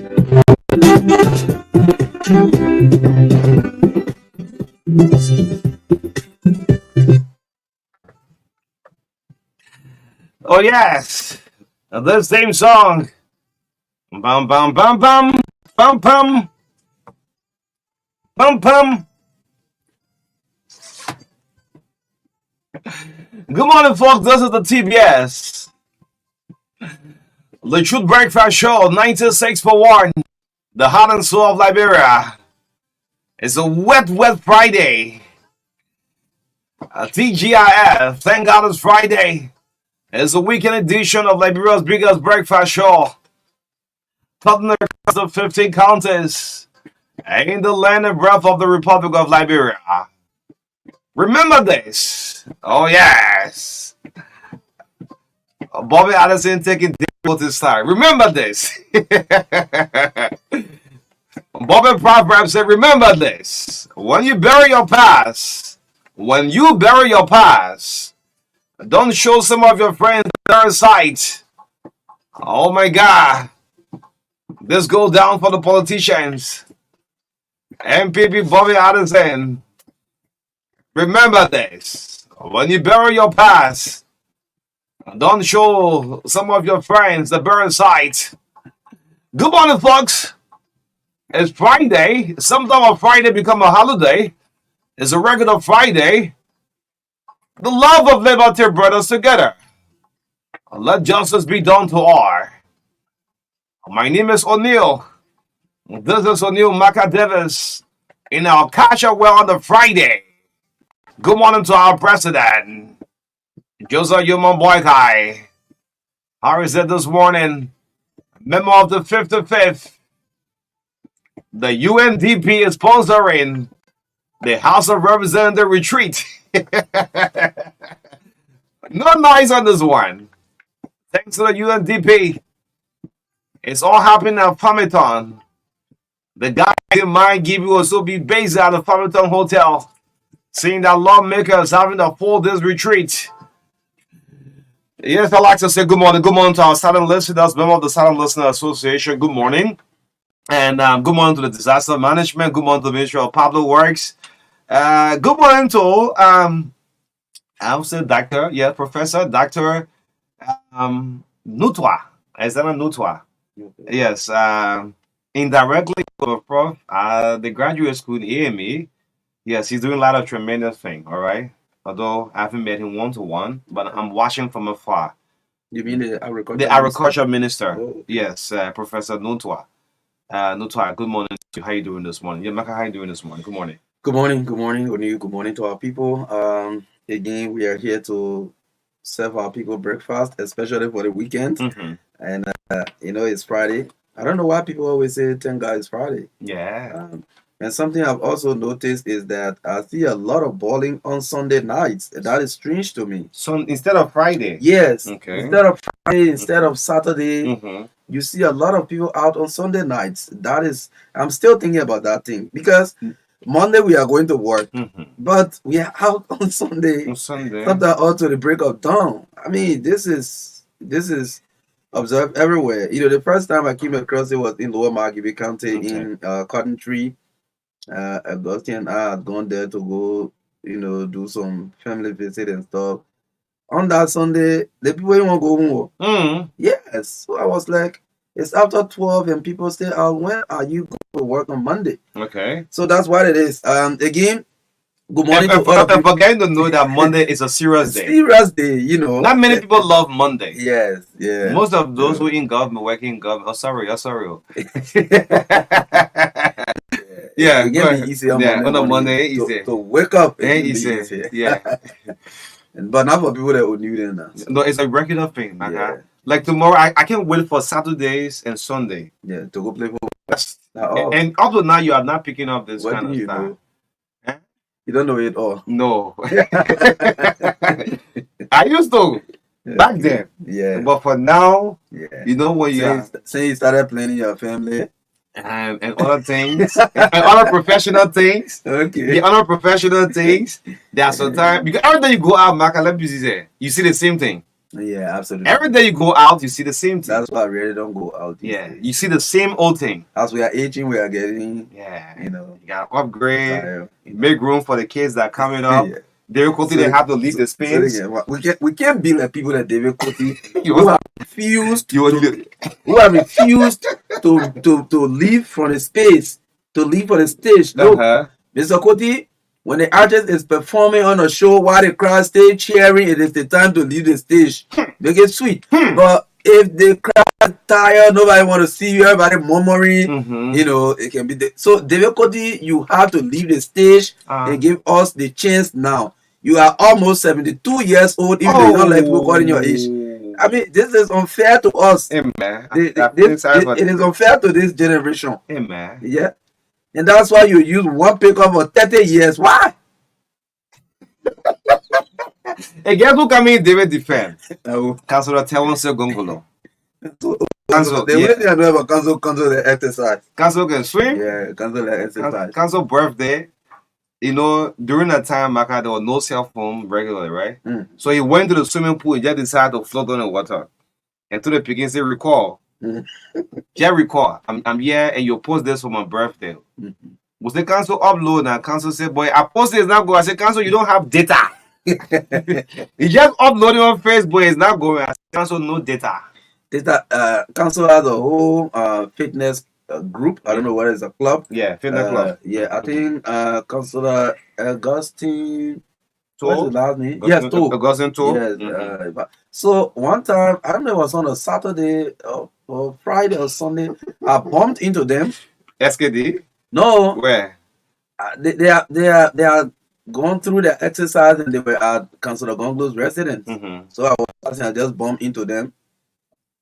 Oh yes, the same song. Bum bum bum bum bum bum bum bum. Good morning, folks. This is the TBS, the Truth Breakfast Show, 96.1, the heart and soul of Liberia. It's a wet, wet Friday. TGIF. Thank God it's Friday. It's a weekend edition of Liberia's biggest breakfast show. Topping the records of 15 counties in the land and breath of the Republic of Liberia. Remember this. Oh, yes. Bobby Addison taking difficult time. Remember this. Bobby Proverbs said, remember this. When you bury your past, don't show some of your friends their sight. Oh my God. This goes down for the politicians. MPP Bobby Addison. Remember this. When you bury your past, don't show some of your friends the buried sight. Good morning, folks. It's Friday. Sometimes a Friday become a holiday. It's a regular Friday. The love of liberty brought us together. Let justice be done to all. My name is O'Neill. This is O'Neill Marka Davis in our Catch Up Well on the Friday. Good morning to our president, Joseph Human Boykai. How is it this morning? Memo of the 55th. The UNDP is sponsoring the House of Representatives retreat. No noise on this one. Thanks to the UNDP. It's all happening at Farmington. The guy in mind give you also be based at the Farmington Hotel. Seeing that lawmakers having a 4 days retreat. Yes, I'd like to say good morning. Good morning to our silent listeners, member of the Silent Listener Association. Good morning. And good morning to the Disaster Management. Good morning to the Ministry of Public Works. Good morning to, I would say Dr. Yeah, Professor Dr. Nutwa. Is that a Nutwa? Yes. Indirectly, Prof. The graduate school in AME. Yes, he's doing a lot of tremendous things, all right? Although I haven't met him one-to-one, but I'm watching from afar. You mean the agriculture? The agriculture minister. Oh. Yes, Professor Nutwa. Nutwa, good morning to you. How you doing this morning? Yeah, Marka, how you doing this morning? Good morning. Good morning, O'Neill. Good morning to our people. Again, we are here to serve our people breakfast, especially for the weekend. Mm-hmm. And, it's Friday. I don't know why people always say, thank God it's Friday. Yeah. And something I've also noticed is that I see a lot of bowling on Sunday nights. That is strange to me. So instead of Friday? Yes. Okay. Instead of Friday, instead of Saturday, Mm-hmm. you see a lot of people out on Sunday nights. I'm still thinking about that thing. Because Monday we are going to work. Mm-hmm. But we are out on Sunday. Sometimes out to the break of dawn. I mean, this is observed everywhere. The first time I came across it was in Lower Margibi County in Cotton Tree. Augustine and I had gone there to go, do some family visit and stuff. On that Sunday, the people didn't want to go home. Mm. Yes. So I was like, it's after 12 and people say, when are you going to work on Monday? Okay. So that's what it is. Again, good morning to all of you. Forgetting to know that Monday is a serious day. Serious day, Not many people love Monday. Yes, yeah. Most of those who in government, working in government, sorry. Yeah, it can be easy on Monday easy. To wake up easy. Yeah. But not for people that would new then. No, it's a regular thing. Yeah. Like tomorrow, I can't wait for Saturdays and Sunday. Yeah, to go play football. And up to now, you are not picking up this kind of stuff. Know? Huh? You don't know it all. No. I used to back then. Yeah. But for now, when since you started planning your family. And other things, and other professional things. Okay. The other professional things. There are sometimes because every time you go out, Marka, let me say, you see the same thing. Yeah, absolutely. Every day you go out, you see the same thing. That's why I really don't go out. Yeah, you see the same old thing. As we are aging, we are getting, you gotta upgrade, tired, make room for the kids that are coming up. Yeah. David Coty, they have to leave the space. We can't be like people like David Coty You who want- have refused You want to, who have refused to leave from the space, to leave for the stage. Look, Mr. Coty, when the artist is performing on a show while the crowd stay cheering, it is the time to leave the stage. Make it sweet. But if the crowd is tired, nobody want to see you, everybody murmuring, you know, it can be so David Coty, you have to leave the stage and give us the chance now. You are almost 72 years old, if they don't like people calling your age. I mean, this is unfair to us. Hey, man. It is unfair to this generation. Hey, man. Yeah. And that's why you use one pickup for 30 years. Why? Hey, guess who come in David defend? Councilor Tewonse Gongolo. Council, the way they know about council the exercise. Council can swim? Yeah, council the exercise. Council birthday, you know, during that time, Marka, there was no cell phone regularly, right? So he went to the swimming pool and just decided to float on the water. And to the pigeons, say, recall. Just recall, I'm here and you post this for my birthday. Was the council upload and council said, boy, I posted it's not going. I said, council, you don't have data. He just uploaded on Facebook, it's not going. I said, council, no data. Council has a whole fitness group. I don't know what is a club. Yeah, fitness club. Yeah, I think Councilor Augustine. What's the last name? Augustine too. Yes. So one time, I don't know, it was on a Saturday or Friday or Sunday. I bumped into them. SKD? No. Where? They are going through the exercise and they were at Councilor Gongolo's residence. So I just bumped into them.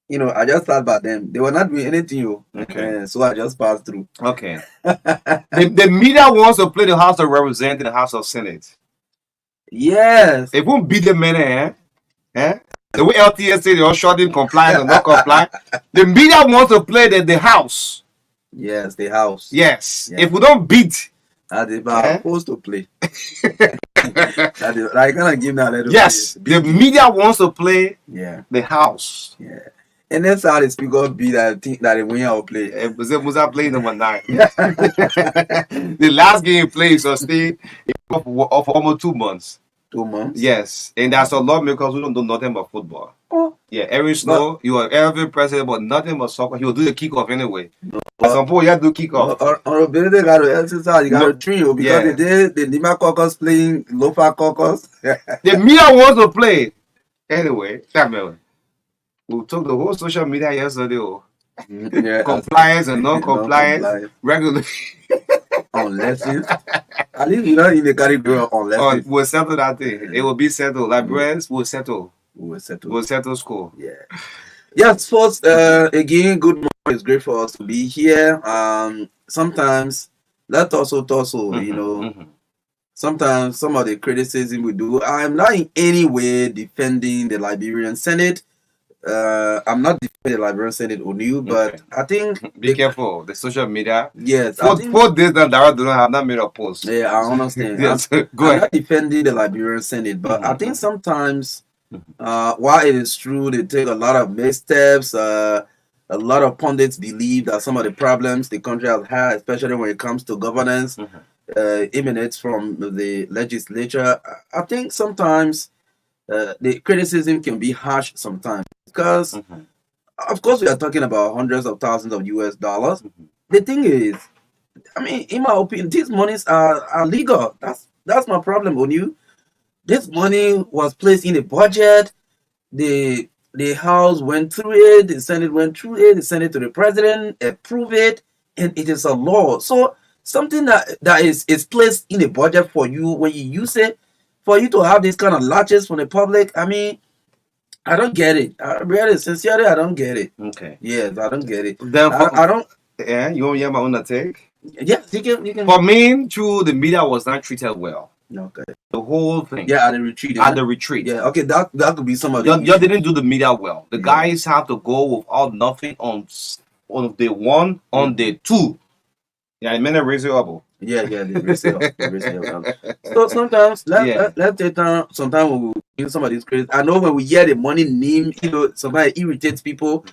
You know, I just thought about them. They were not doing anything. Okay. So I just passed through. Okay. the media wants to play the House of Representatives and the House of Senate. Yes. They won't beat the men, The way LTS say they all short in compliance or not compliant. The media wants to play the House. Yes, the House. Yes. If we don't beat, they are supposed to play. I cannot give that little. Yes, the media wants to play. The House. Yeah. And that's how the speaker be that think that they win our play. Was that playing number 9? The last game he played so stay for almost 2 months. 2 months? Yes. And there's a lot of makers who don't do nothing but football. Oh. Yeah, Eric Snow, you are every president, but nothing but soccer. He will do the kickoff anyway. At some point, you have to do kickoff. Honorability got to exercise. You got to train because the Nima Caucus playing Lofa Caucus. The media wants to play. Anyway, we took the whole social media yesterday. Compliance and non-compliance. Regular. Unless at least you know in the category unless we'll settle that thing. It will be settled. Like brands will settle. We'll settle school. Yes, folks, again, good morning. It's great for us to be here. Sometimes let's also you know. Sometimes some of the criticism we do, I'm not in any way defending the Liberian Senate. I'm not defending the Liberian Senate on you, but I think be careful. The social media. Yes. For this that Dara do not have not made a post. Yeah, I understand. Yes, I'm not defending the Liberian Senate, but I think sometimes while it is true they take a lot of missteps, a lot of pundits believe that some of the problems the country has had, especially when it comes to governance, emanates from the legislature. I think sometimes the criticism can be harsh sometimes because, of course, we are talking about hundreds of thousands of US dollars. The thing is, I mean, in my opinion, these monies are legal. That's my problem on you. This money was placed in the budget. The House went through it. The Senate went through it. They sent it to the president, approved it, and it is a law. So something that is placed in the budget for you when you use it, for you to have this kind of latches from the public, I mean, I don't get it. Really, sincerely, I don't get it. Okay. Yes, I don't get it. Then I don't. Yeah, you want to hear my own take? Yes, you can. For me, true, the media was not treated well. Okay. The whole thing. Yeah, at the retreat. At the retreat. Yeah, okay, that could be some of it. You didn't do the media well. The guys have to go with all nothing on day 1, on day 2. Yeah, I mean, raise it up. Yeah, they raise it up. So sometimes let's take time. Sometimes we will some of these credits. I know when we hear the money name, somebody irritates people.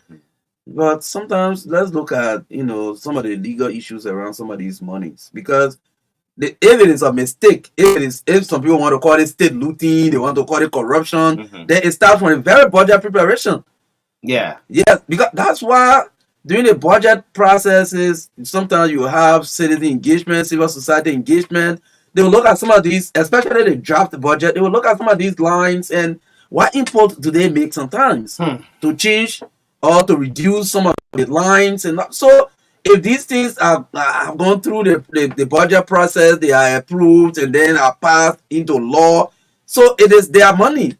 But sometimes let's look at some of the legal issues around some of these monies, because if it is a mistake, if some people want to call it state looting, they want to call it corruption, then it starts from the very budget preparation. Yeah. Yes, because that's why during the budget processes, sometimes you have citizen engagement, civil society engagement. They will look at some of these, especially the draft budget. They will look at some of these lines and what input do they make sometimes to change or to reduce some of the lines. And so if these things have gone through the budget process, they are approved and then are passed into law. So it is their money.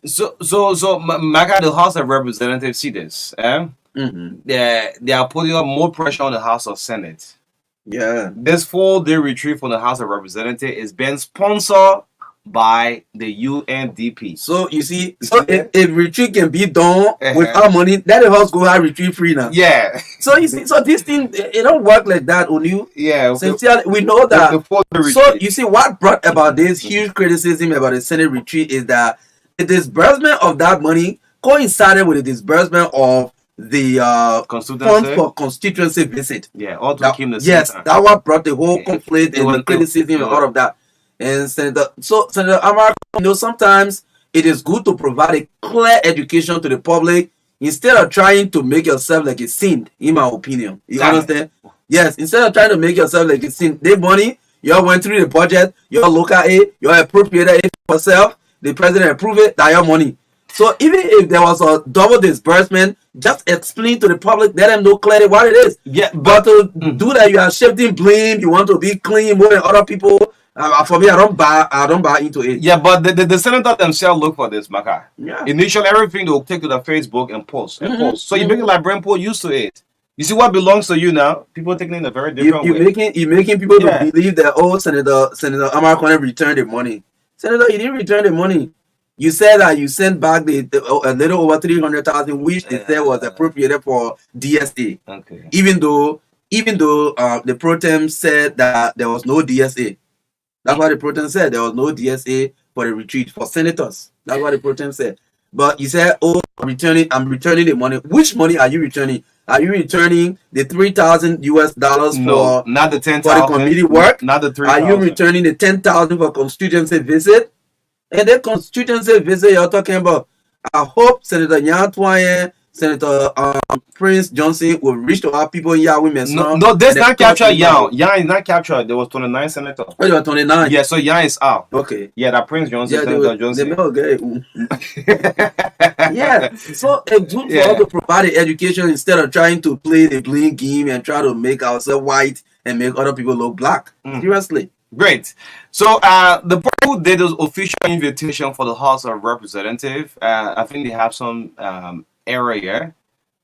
So Marka, the House of Representatives see this. They are putting up more pressure on the House of Senate. Yeah. This 4-day retreat from the House of Representatives is being sponsored by the UNDP. So you see, if retreat can be done without money, let the house go have retreat free now. Yeah. So you see, so this thing it don't work like that, Onu. Yeah. Sincerely, we know that. So you see, what brought about this huge criticism about the Senate retreat is that the disbursement of that money coincided with the disbursement of the fund for constituency visit. Yeah, all to keep the yes, that what brought the whole conflict and the criticism and all of that. And Senator Marka, sometimes it is good to provide a clear education to the public instead of trying to make yourself like a saint, in my opinion. You understand? Yes, instead of trying to make yourself like a saint, the money, you all went through the budget, you all look at it, you all appropriated it for yourself, the president approved it, that your money. So even if there was a double disbursement, just explain to the public, let them know clearly what it is. Yeah, but to do that, you are shifting blame, you want to be clean more than other people. For me, I don't buy into it. Yeah, but the senator themselves look for this, Marka. Yeah. Initially, everything they'll take to the Facebook and post. So you make it like Brent Paul used to it. You see what belongs to you now? People taking it in a very different way. You're making people to believe that Senator Marka returned the money. Senator, you didn't return the money. You said that you sent back a little over 300,000, which they said was appropriated for DSA. Okay. Even though the pro tem said that there was no DSA. That's what the pro tem said. There was no DSA for the retreat for senators. That's what the pro tem said. But you said, I'm returning the money. Which money are you returning? Are you returning the $3,000 for not the 10,000 for the committee work? Not the 3,000. Are you returning the 10,000 for constituency visit? And the constituency visit you're talking about, I hope Senator Yan Twaye, Senator Prince Johnson will reach to our people in Yahweh. No, this not captured Yan. Yan is not captured. There was 29 senators. Oh, there were 29? Yeah, so Yan is out. Okay. Yeah, that Prince Johnson, Senator Johnson. Yeah, so it's good for us to provide the education instead of trying to play the blame game and try to make ourselves white and make other people look black. Seriously. Great. So the people did this official invitation for the House of Representatives. I think they have some area.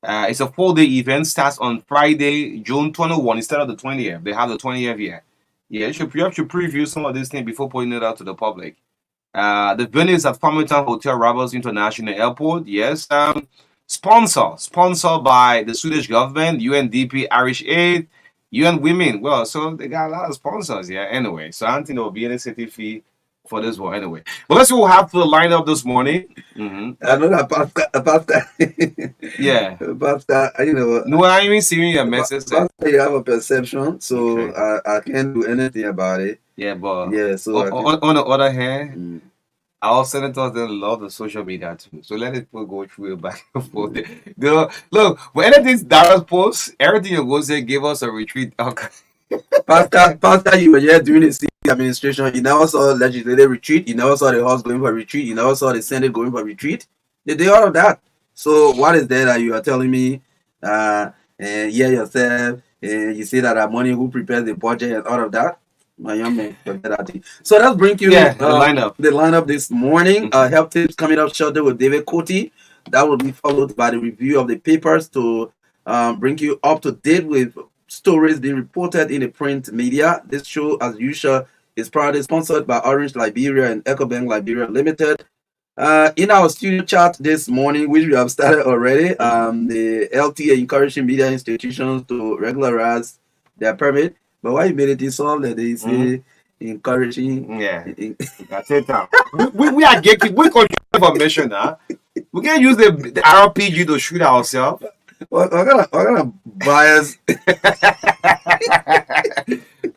It's a 4-day event. Starts on Friday, June 21 instead of the 20th. They have the 20th here. Yeah, you have to preview some of these things before putting it out to the public. The venue is at Farmington Hotel, Roberts International Airport. Yes. Sponsored by the Swedish government, UNDP, Irish Aid, UN Women. Well, so they got a lot of sponsors. Yeah. Anyway, so I don't think there will be any city fee for this one. Anyway, but let's see what happened to the lineup this morning. I know that Pastor. Yeah. Pastor, no, I even seeing your message. Pastor, you have a perception, so okay. I can't do anything about it. Yeah, but so on the other hand, our senators they love the social media too. So let it go through it back and forth. Look, when anything's Dara's post, everything you go say, give us a retreat. Pastor, you were here during the administration. You never saw legislative retreat. You never saw the House going for retreat. You never saw the Senate going for retreat. They did all of that. So what is there that you are telling me? And yourself, and you say that our money who prepares the budget and all of that. My young man, so let's bring you the lineup this morning. Health tips coming up shortly with David Coty. That will be followed by the review of the papers to bring you up to date with stories being reported in the print media. This show, as usual, is proudly sponsored by Orange Liberia and EcoBank Liberia Limited. In our studio chat this morning, which we have started already, the LTA encouraging media institutions to regularize their permit. But why you made it solve that they say encouraging. Yeah, that's it. Now we are getting we control information now. We can't use the RPG to shoot ourselves. What kind of bias?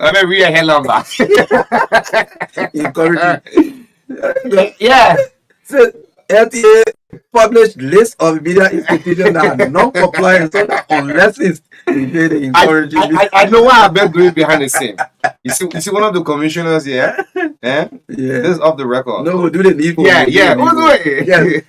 I mean, we are hell on that. Encouraging. Yeah. So LTA published list of media institutions that are non-compliant, so that unless it's encouraging. I know what I've been doing behind the scene. You see one of the commissioners here? Yeah. This is off the record. No, we'll do the needful. Yeah. We'll do it. Yes.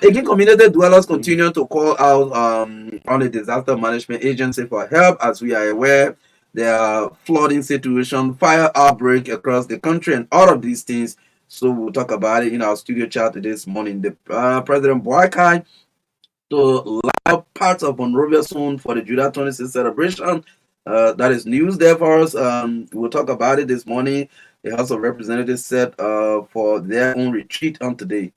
Again, community dwellers continue to call out on the disaster management agency for help. As we are aware, there are flooding situation, fire outbreak across the country, and all of these things. So we'll talk about it in our studio chat this morning. The President Marka to live parts of Monrovia soon for the Judah 26 celebration. That is news there for us. We'll talk about it this morning. The House of Representatives set for their own retreat on today.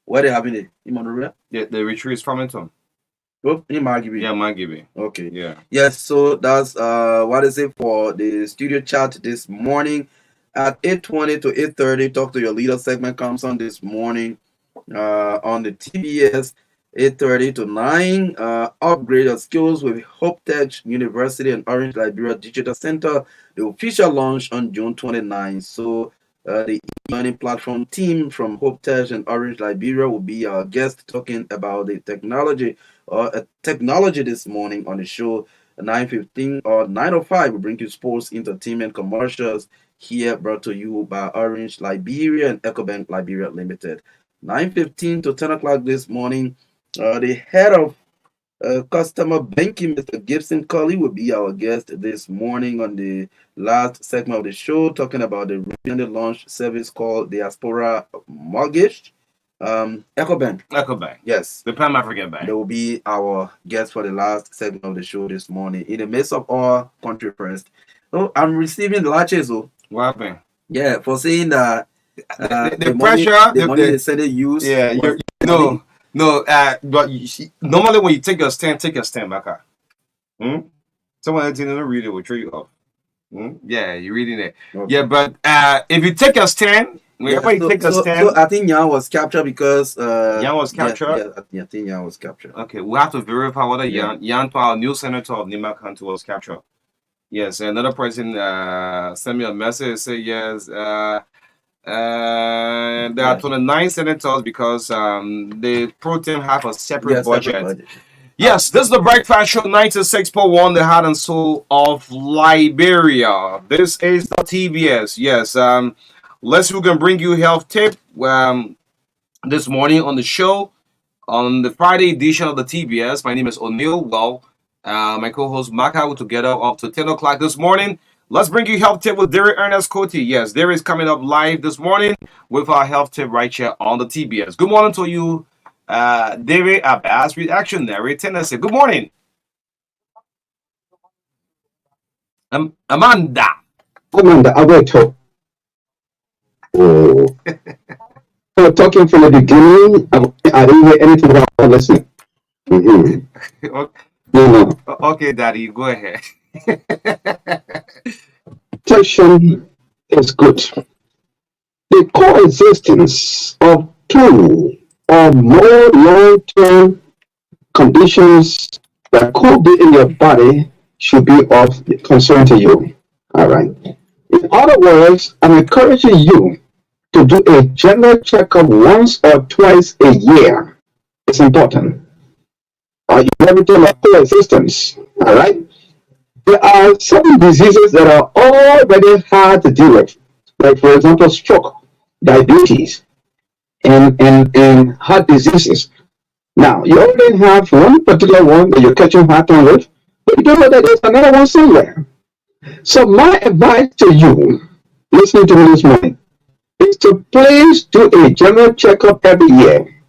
Where are they having it? In Monrovia? Yeah, the retreat is Farmington. Oh, in Margibi. Yeah, Margibi. Okay. Yeah. Yes, so that's what is it for the studio chat this morning. At 8:20 to 8:30, Talk to Your Leader segment comes on this morning on the TBS. 8:30 to 9, upgrade your skills with Hope Tech University and Orange Liberia Digital Center. The official launch on June 29. So the e-learning platform team from Hope Tech and Orange Liberia will be our guest talking about the technology this morning on the show. 9:15 or 9:05 will bring you sports, entertainment, commercials here brought to you by Orange Liberia and EcoBank Liberia Limited. 9:15 to 10 o'clock this morning. The head of customer banking, Mr. Gibson Cully, will be our guest this morning on the last segment of the show, talking about the recently launched service called Diaspora Mortgage. EcoBank. Yes. The Pan African Bank. They will be our guest for the last segment of the show this morning. In the midst of all country first. So I'm receiving the latches. What happened? Yeah, for saying that the pressure, the money they said they use. Yeah, but you see, normally when you take a stand back. Someone else didn't read it will throw you off. Yeah, you're reading it. Okay. Yeah, but if you take a stand, so I think Yan was captured because Yan was captured. Yeah, I think Yan was captured. Okay, we have to verify whether Yan, our new senator of Nima County, was captured. Yes, another person sent me a message say yes. There are 29 senators because the pro team have a separate budget. Yes, this is the Breakfast Show 96.1, the heart and soul of Liberia. This is the TBS. Yes, let's we can bring you health tip this morning on the show on the Friday edition of the TBS. My name is O'Neill. Well, my co-host Marka will together up to 10 o'clock this morning. Let's bring you health tip with Derek Ernest Coty. Yes, Derek is coming up live this morning with our health tip right here on the TBS. Good morning to you, David Abbas, reactionary Tennessee. Good morning. Amanda, I will talk. Oh. So talking from the beginning, I didn't hear anything about listening. Okay, Daddy, go ahead. Protection is good. The coexistence of two or more long-term conditions that could be in your body should be of concern to you. All right. In other words, I'm encouraging you to do a general checkup once or twice a year. It's important. You never tell of coexistence. All right. There are certain diseases that are already hard to deal with, like for example, stroke, diabetes, and heart diseases. Now, you already have one particular one that you're catching hard on with, but you don't know that there's another one somewhere. So my advice to you, listening to me this morning, is to please do a general checkup every year,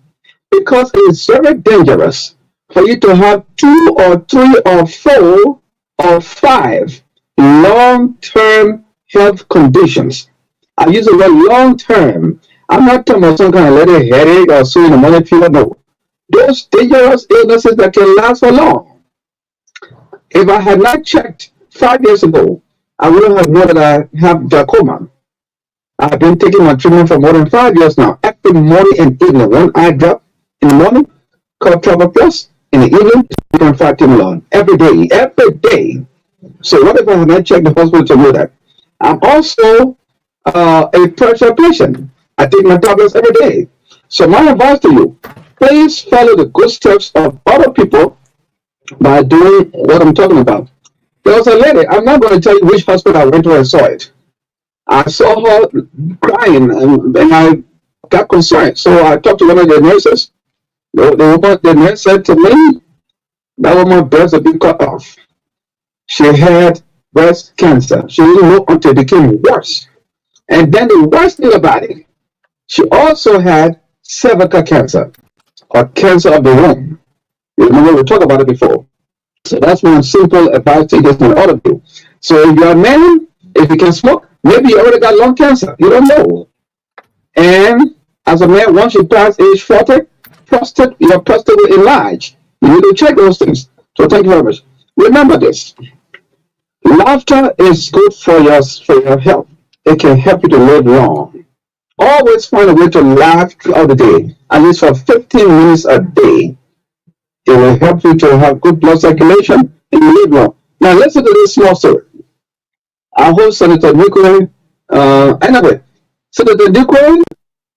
because it's very dangerous for you to have 2 or 3 or 4 or 5 long-term health conditions. I use the word long-term. I'm not talking about some kind of little headache or so in the morning fever. No. Those dangerous illnesses that can last for long. If I had not checked 5 years ago, I wouldn't have known that I have glaucoma. I've been taking my treatment for more than 5 years now. Every morning and evening, one eye drop in the morning, called Travel Plus. In the evening, 2.5 Timolon. Every day, every day. So what if I have not checked the hospital to know that? I'm also a pressure patient. I take my tablets every day. So my advice to you, please follow the good steps of other people by doing what I'm talking about. There was a lady, I'm not going to tell you which hospital I went to and saw it. I saw her crying and I got concerned. So I talked to one of the nurses. The nurse said to me, that woman's breast had been cut off. She had breast cancer. She didn't know until it became worse. And then the worst thing about it, she also had cervical cancer or cancer of the womb. You remember we talked about it before. So that's one simple advice to just all of you. So if you're a man, if you can smoke, maybe you already got lung cancer. You don't know. And as a man, once you pass age 40, your prostate will enlarge. You need to check those things. So thank you very much. Remember this. Laughter is good for your health. It can help you to live long. Always find a way to laugh throughout the day, at least for 15 minutes a day. It will help you to have good blood circulation and you live long. Now listen to this small story. Our host, Senator Nico, anyway, Senator Nico,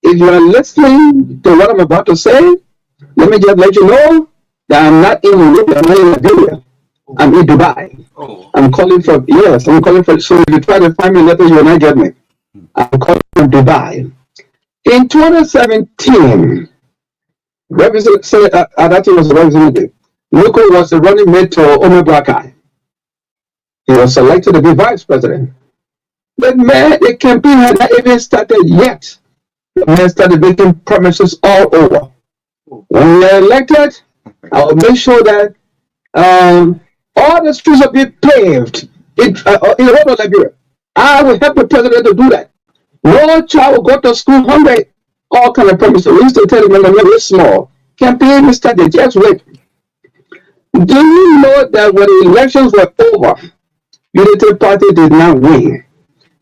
if you are listening to what I'm about to say, let me just let you know that I'm not in Nigeria. I'm in Dubai. Oh. I'm calling from, so if you try to find me later, you will not get me. I'm calling from Dubai. In 2017, at that time was a representative, Nico was the running mate to O.Roberts. He was selected to be vice president. But man, the campaign had not even started yet. The man started making promises all over. When we are elected, I will make sure that all the streets will be paved in rural Liberia. I will help the president to do that. No child will go to school hungry. All kind of promises. We used to tell him when we're small. Campaign started, just wait. Do you know that when the elections were over, Unity Party did not win?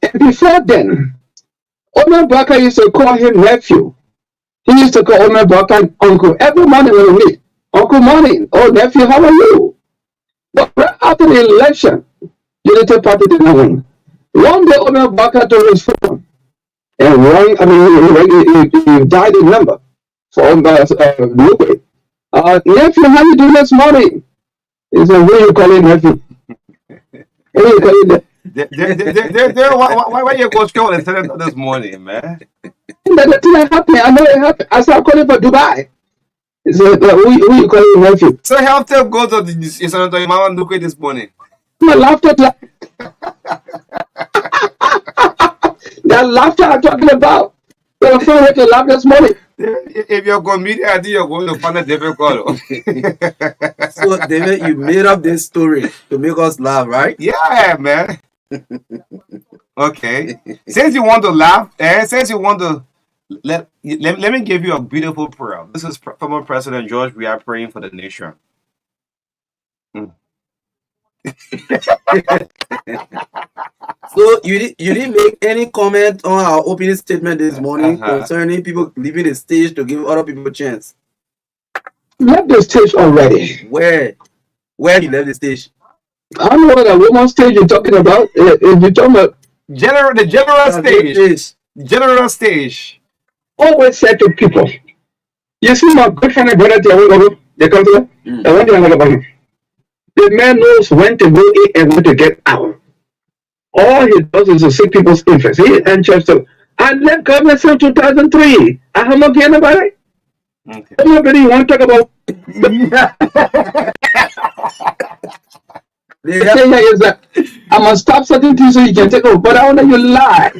And before then, O.Roberts used to call him nephew. He used to call O.Roberts uncle. Every morning when we meet, Uncle morning, oh nephew, how are you? But right after the election, Unity Party did not win. One day, O.Roberts took his phone and he died in number for Lupe. Nephew, how you doing this morning? He said, who you calling nephew? Who you calling nephew? Why you go school and tell this morning, man? That thing happened. I know it happened. I started calling for Dubai. He said, who you calling nephew? So help them go to the Senator Imam Duque this morning. My laughter. That laughter I'm talking about. Your friend had to laugh this morning. If you're going to meet, I think you're going to find a difficult. So, David, you made up this story to make us laugh, right? Yeah, man. Okay. Since you want to laugh, and since you want to, let me give you a beautiful prayer. This is former President George. We are praying for the nation. So you didn't make any comment on our opening statement this morning concerning people leaving the stage to give other people a chance. Left the stage already. Where you left the stage? I don't know what woman stage you're talking about. If you're talking about the general stage. General stage. Always said to people, you see my good friend and brother, they come to me. The man knows when to go in and when to get out. All he does is to seek people's interest. He and church too. I left government since 2003. I have not gained nobody. Nobody want to talk about. The thing is that I must stop certain things so you can take over. But I want you lie.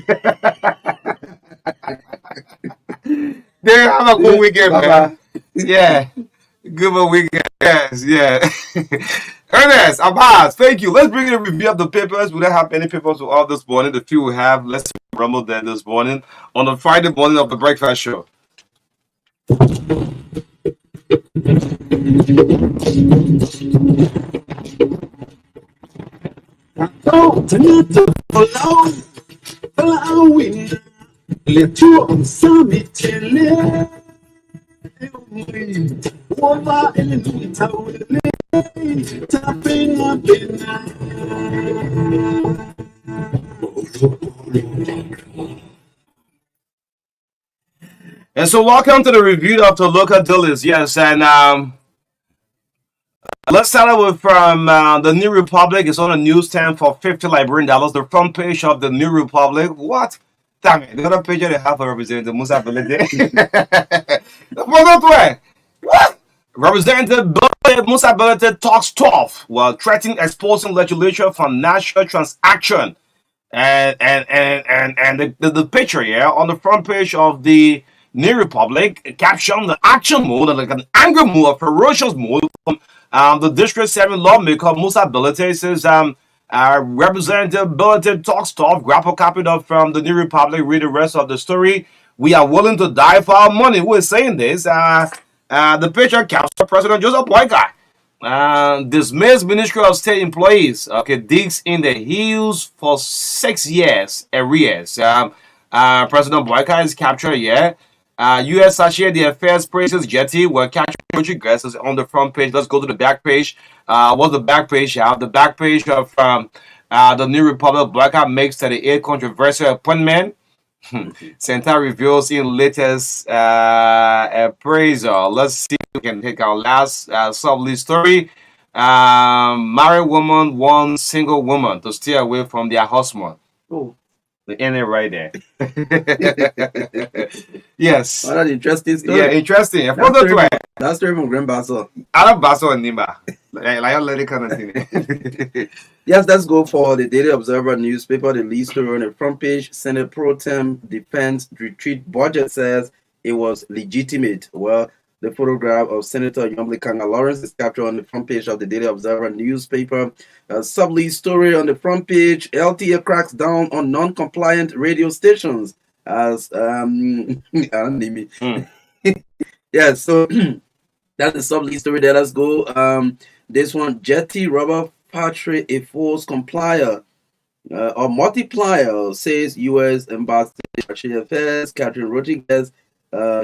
They have a good weekend, man. Yeah. Good weekend. Yes, yeah. Ernest, Abbas, thank you. Let's bring in a review of the papers. We don't have any papers to all this morning. The few we have, let's rumble there this morning on the Friday morning of the breakfast show. Lecture on summit tele. Wova elemuta wele. Tapping up in And so, welcome to the review of the local dealers. Yes, and let's start out with from the New Republic. It's on a newsstand for $50 The front page of the New Republic. What? Damn it! The other page they have for Representative Musa Belede. What? Representative Musa Belede talks tough while threatening exposing legislation from national transaction. And the picture here on the front page of the New Republic caption the action mode, like an angry mode, a ferocious mode from the District 7 lawmaker Musa Belete. Says Representative Belete talks tough. Grab a copy of from the New Republic. Read the rest of the story. We are willing to die for our money. Who is saying this? The picture captures President Joseph Boyka. Dismissed Ministry of State employees, okay, digs in the heels for 6 years arrears. President Boyka is captured here. U.S. Associated Affairs praises Jetty. We're catching guys on the front page. Let's go to the back page. What's the back page have? The back page of the New Republic. Boyka makes 38 controversial appointment. Santa reveals in latest appraisal. Let's see if we can take our last sub-lead story. Married woman warns single woman to stay away from their husband. Oh. The end it right there. Yes. What an interesting story. Yeah, interesting. That's story from Grand Basso. I love Basso and Nimba. Like let it kind of thing. Yes, let's go for the Daily Observer newspaper. The lead story on the front page. Senate Pro Tem Defense Retreat Budget says it was legitimate. Well, the photograph of Senator Yomble Kanga Lawrence is captured on the front page of the Daily Observer newspaper. A sub-lead story on the front page. LTA cracks down on non-compliant radio stations. As yeah, so that's the sub-lead story there. Let's go. This one, Jetty Rubber Factory, a force complier or multiplier, says U.S. Ambassador Affairs Catherine Rodriguez.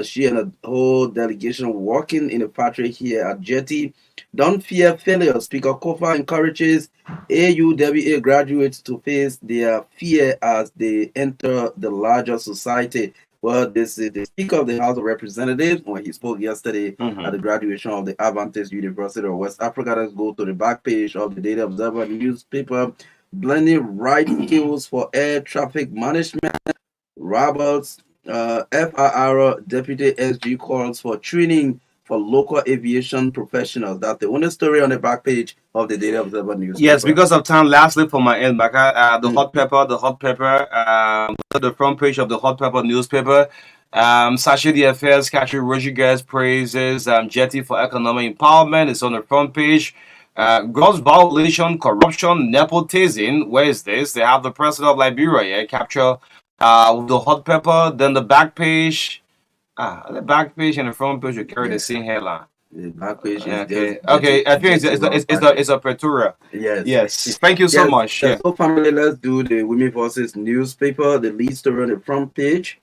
She and a whole delegation working in a factory here at Jetty. Don't fear failure. Speaker Kofa encourages AUWA graduates to face their fear as they enter the larger society. Well, this is the Speaker of the House of Representatives when he spoke yesterday at the graduation of the Adventist University of West Africa. Let's go to the back page of the Daily Observer newspaper. Blending right skills for air traffic management. Roberts, FRR Deputy SG calls for training for local aviation professionals. That's the only story on the back page of the Daily Observer newspaper. Yes, because of time, lastly for my end, Marka, the hot pepper, the front page of the hot pepper newspaper. Sachet Affairs, Catherine Rodriguez praises Jetty for economic empowerment. It's on the front page. Gross violation, corruption, nepotism. Where is this? They have the president of Liberia capture the hot pepper. Then the back page. The back page and the front page will carry the same headline. The back page is okay. I think it's a Pretoria. Yes. Thank you so much. Yeah. So finally, let's do the Women Voices newspaper. The lead story on the front page.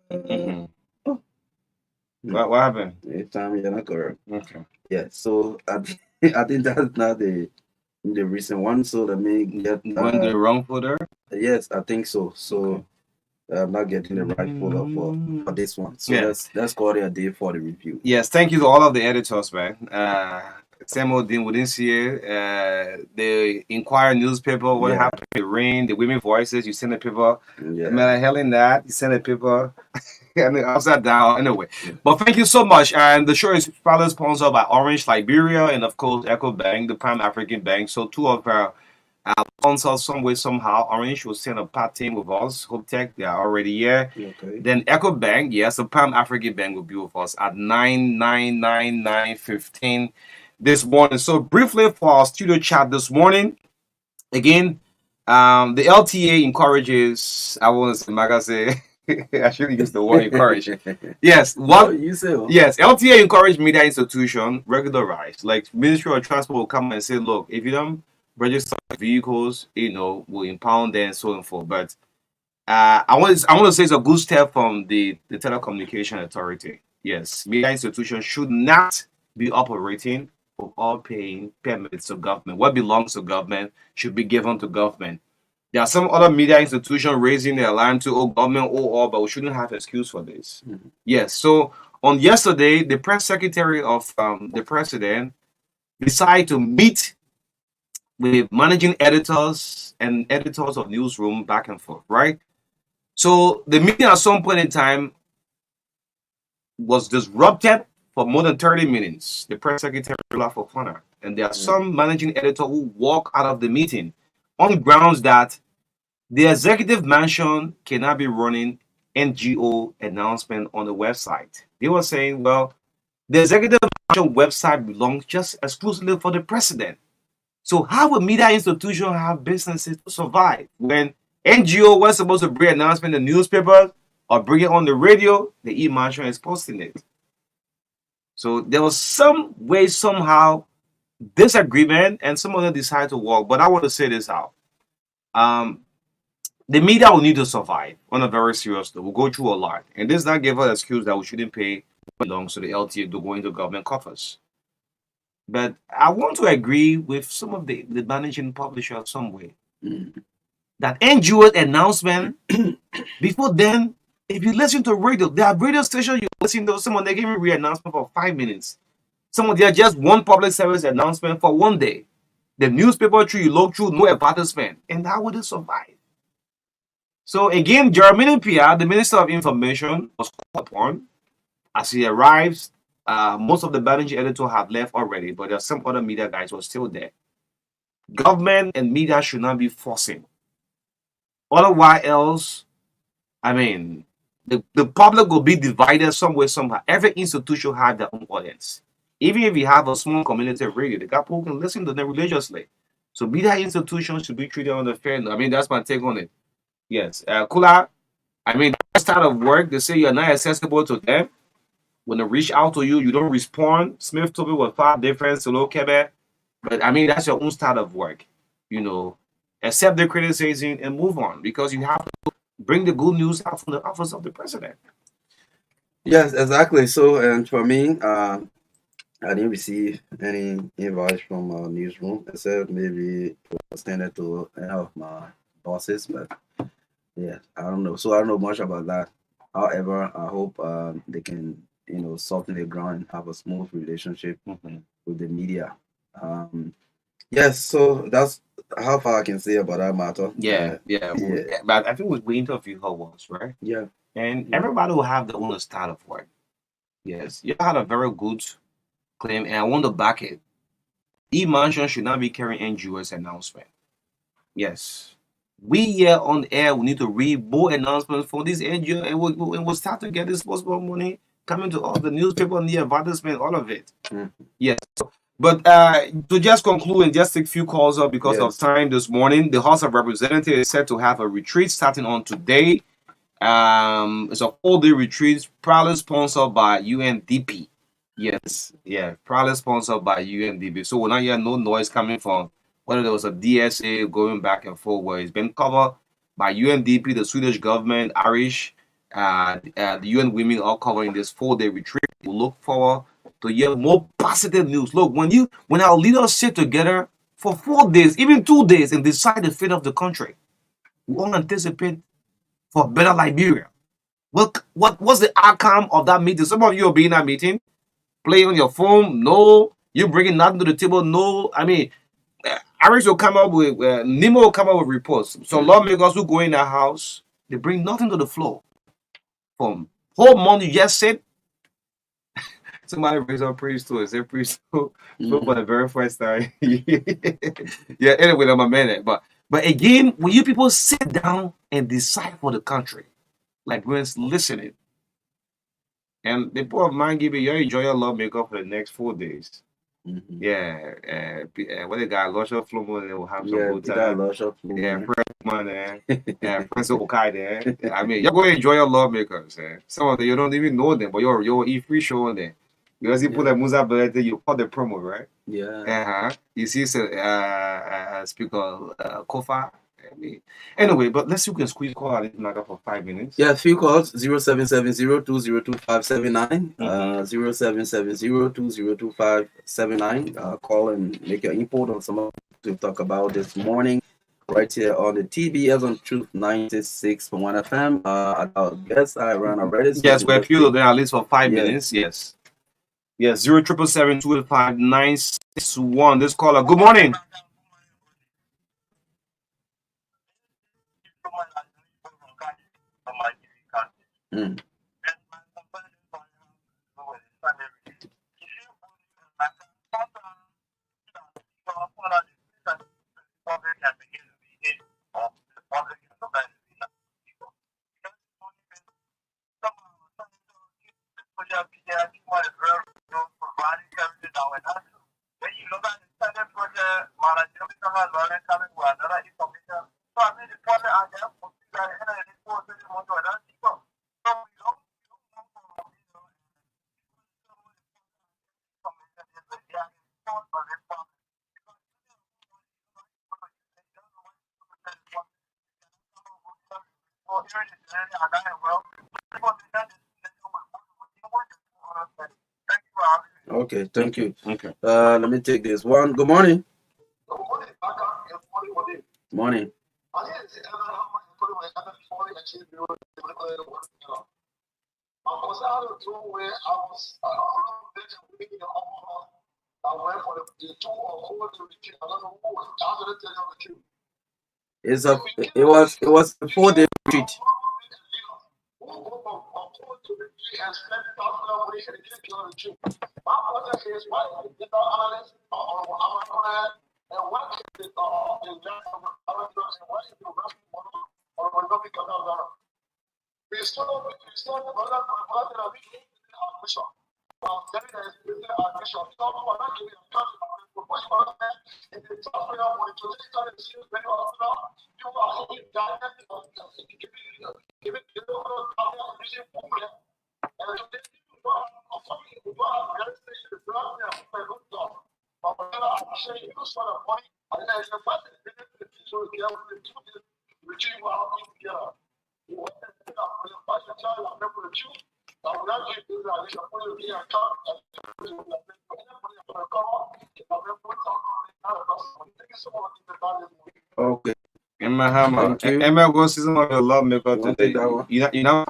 What happened? This time you're not correct. Okay. Yeah. So I think that's not the recent one. So let me get the wrong folder. Yes, I think so. So. I'm not getting the right folder for this one. So let's call it a day for the review. Yes, thank you to all of the editors, man. Same old thing we didn't see it. The Inquirer newspaper, what happened? The Rain, the Women Voices, you send the people. Yeah. Man, hell in that. You send the people. And upside down. Anyway. But thank you so much. And the show is proudly sponsored by Orange Liberia and of course Echo Bank, the Pan African Bank. So two of our sponsors, some way, somehow. Orange will send a part team with us. Hope Tech, they are already here. Okay. Then Echo Bank, yes, the Pan African Bank will be with us at 9:15 this morning. So briefly for our studio chat this morning, again, the LTA encourages, I want to say, Marka say, I shouldn't use the word encourage. Yes, you say what? Yes, LTA encourage media institution regularize. Like Ministry of Transport will come and say, look, if you don't register vehicles, we'll impound them and so on forth. But I want to say it's a good step from the telecommunication authority. Yes, media institutions should not be operating or all paying payments to government. What belongs to government should be given to government. There are some other media institutions raising their line to, oh, government, oh, all, but we shouldn't have excuse for this. Yes. So on yesterday, the press secretary of the president decided to meet with managing editors and editors of newsroom back and forth, right? So the meeting at some point in time was disrupted for more than 30 minutes. The press secretary left for corner. And there are some managing editor who walk out of the meeting on grounds that the executive mansion cannot be running NGO announcement on the website. They were saying, well, the executive mansion website belongs just exclusively for the president. So how would media institution have businesses to survive when NGO was supposed to bring announcement in the newspaper or bring it on the radio? The e-mansion is posting it. So there was some way, somehow, disagreement, and some of them decided to walk. But I want to say this out. The media will need to survive on a very serious note. We'll go through a lot. And this not give us an excuse that we shouldn't pay what belongs to the LTA to go into government coffers. But I want to agree with some of the managing publishers some way. That NGO announcement, before then, if you listen to radio, there are radio stations you listen to, someone they give you re-announcement for 5 minutes. Some of them just one public service announcement for one day. The newspaper through you look through, no advertisement. And how would it survive? So again, Jeremy Pierre, the Minister of Information, was called upon. As he arrives, most of the managing editors have left already, but there are some other media guys who are still there. Government and media should not be forcing. Otherwise, else, I mean, the public will be divided some way, somehow. Every institution has their own audience. Even if you have a small community radio, the people who can listen to them religiously. So media institutions should be treated on the fair. I mean, that's my take on it. Yes. Kula, I mean, that start of work, they say you're not accessible to them. When they reach out to you, you don't respond. Smith told me was far different, solo Quebec. But I mean, that's your own start of work. You know, accept the criticism and move on, because you have to bring the good news out from the office of the president. Yes, exactly. So, and for me, I didn't receive any invite from newsroom, except maybe extended to any of my bosses. But yeah, I don't know. So I don't know much about that. However, I hope they can, soften the ground and have a smooth relationship with the media. Yes, so that's how far I can say about that matter. Yeah. But I think we interviewed her once, right? Yeah. And everybody will have their own style of work. Yes, you had a very good claim, and I want to back it. E-Mansion should not be carrying NGO's announcement. Yes. We here on air, we need to read more announcements from this NGO, and we'll start to get disposable money coming to all the newspaper and the advertisement, all of it. Yes. But to just conclude and just take a few calls up because of time this morning, the House of Representatives is set to have a retreat starting on today. It's a 4-day retreat, proudly sponsored by UNDP. Yes, proudly sponsored by UNDP. So we'll not hear no noise coming from whether there was a DSA going back and forth, where it's been covered by UNDP, the Swedish government, Irish, the UN Women, all covering this 4-day retreat. We'll look forward to hear more positive news. Look, when our leaders sit together for 4 days, even 2 days, and decide the fate of the country, we all anticipate for better Liberia. What's the outcome of that meeting? Some of you will be in that meeting, play on your phone. No, you bringing nothing to the table. No, I mean, Irish will come up with Nemo will come up with reports. So lawmakers who go in that house, they bring nothing to the floor. From whole month you just said. Somebody brings up priest to us. They priest for the very first time. Yeah. Anyway, I'm a minute, but again, when you people sit down and decide for the country, like we're listening, and the poor man give you enjoy your lawmaker for the next 4 days. Yeah, when the guy Lusha Flomo, they will have some good time. Yeah, Prince Okai there. I mean, you're going to enjoy your lawmakers. Some of them you don't even know them, but you're free showing them. Because you put a Musa Belete, you call the promo, right? Yeah. You see, Speaker Kofa, Anyway, but let's see if we can squeeze call out Marka for 5 minutes. Yeah, few calls 0770-202579, 0770-202579. Call and make your input on some of to talk about this morning, right here on the TBS on Truth 96.1 FM. I guess I ran already. So Yes, we're few there at least for 5 minutes. Yes. Yes, 077725961. This caller. Good morning. Okay, thank you. Okay. Let me take this one. Good morning. Morning. It was a 4-day retreat. Okay. Emma goes season of your love maker today. You know,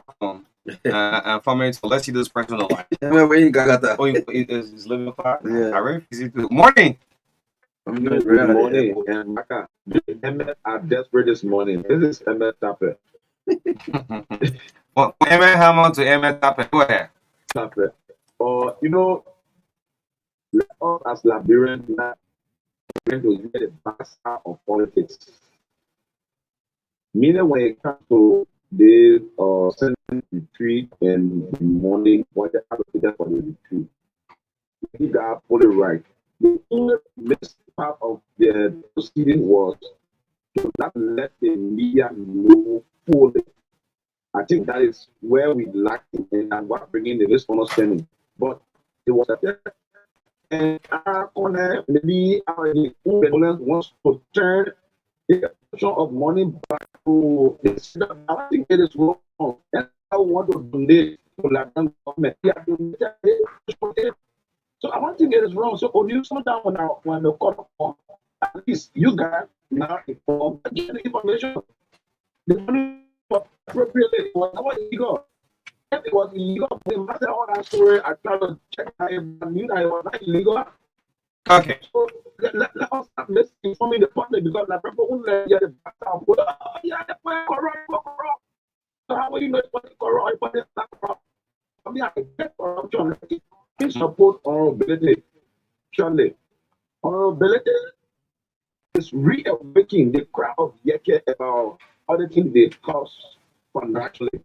and for me, so let's see this person on the line. Emma, where you got that? Oh, he's living far. Yeah. I really easy to. Morning. Good morning, and Marka. Emma are desperate this morning. This is Emma Tapper. Well, Emma Hammond to Emma Tapper. Go ahead. Tapper. You know, let us as Liberians not going to hear the bastard of politics. Meaning when it comes to the sending retreat and the morning, what they advocated for the retreat, I think I put it right. The only missed part of the proceeding was to not let the media know fully. I think that is where we lack it and what bringing the misunderstanding. But it was a and our corner, maybe our benevolence wants to turn the question of money back to the system. I think it is wrong. And I want to donate to Latin government. So I don't think it is wrong. So when you slow down when the court comes, at least you guys now inform, get the information. The money was appropriately, it was not illegal. If it was illegal, the matter all that story, I tried to check I knew that it was not illegal. Okay. So let us start misinforming the public because the people who let the matter of yeah, the corrupt. So how will you know it's corrupt? But it's not corrupt. I mean, I get corruption. Please support honorability. Surely, honorability is reawakening the crowd of Yeke about other things they cause financially.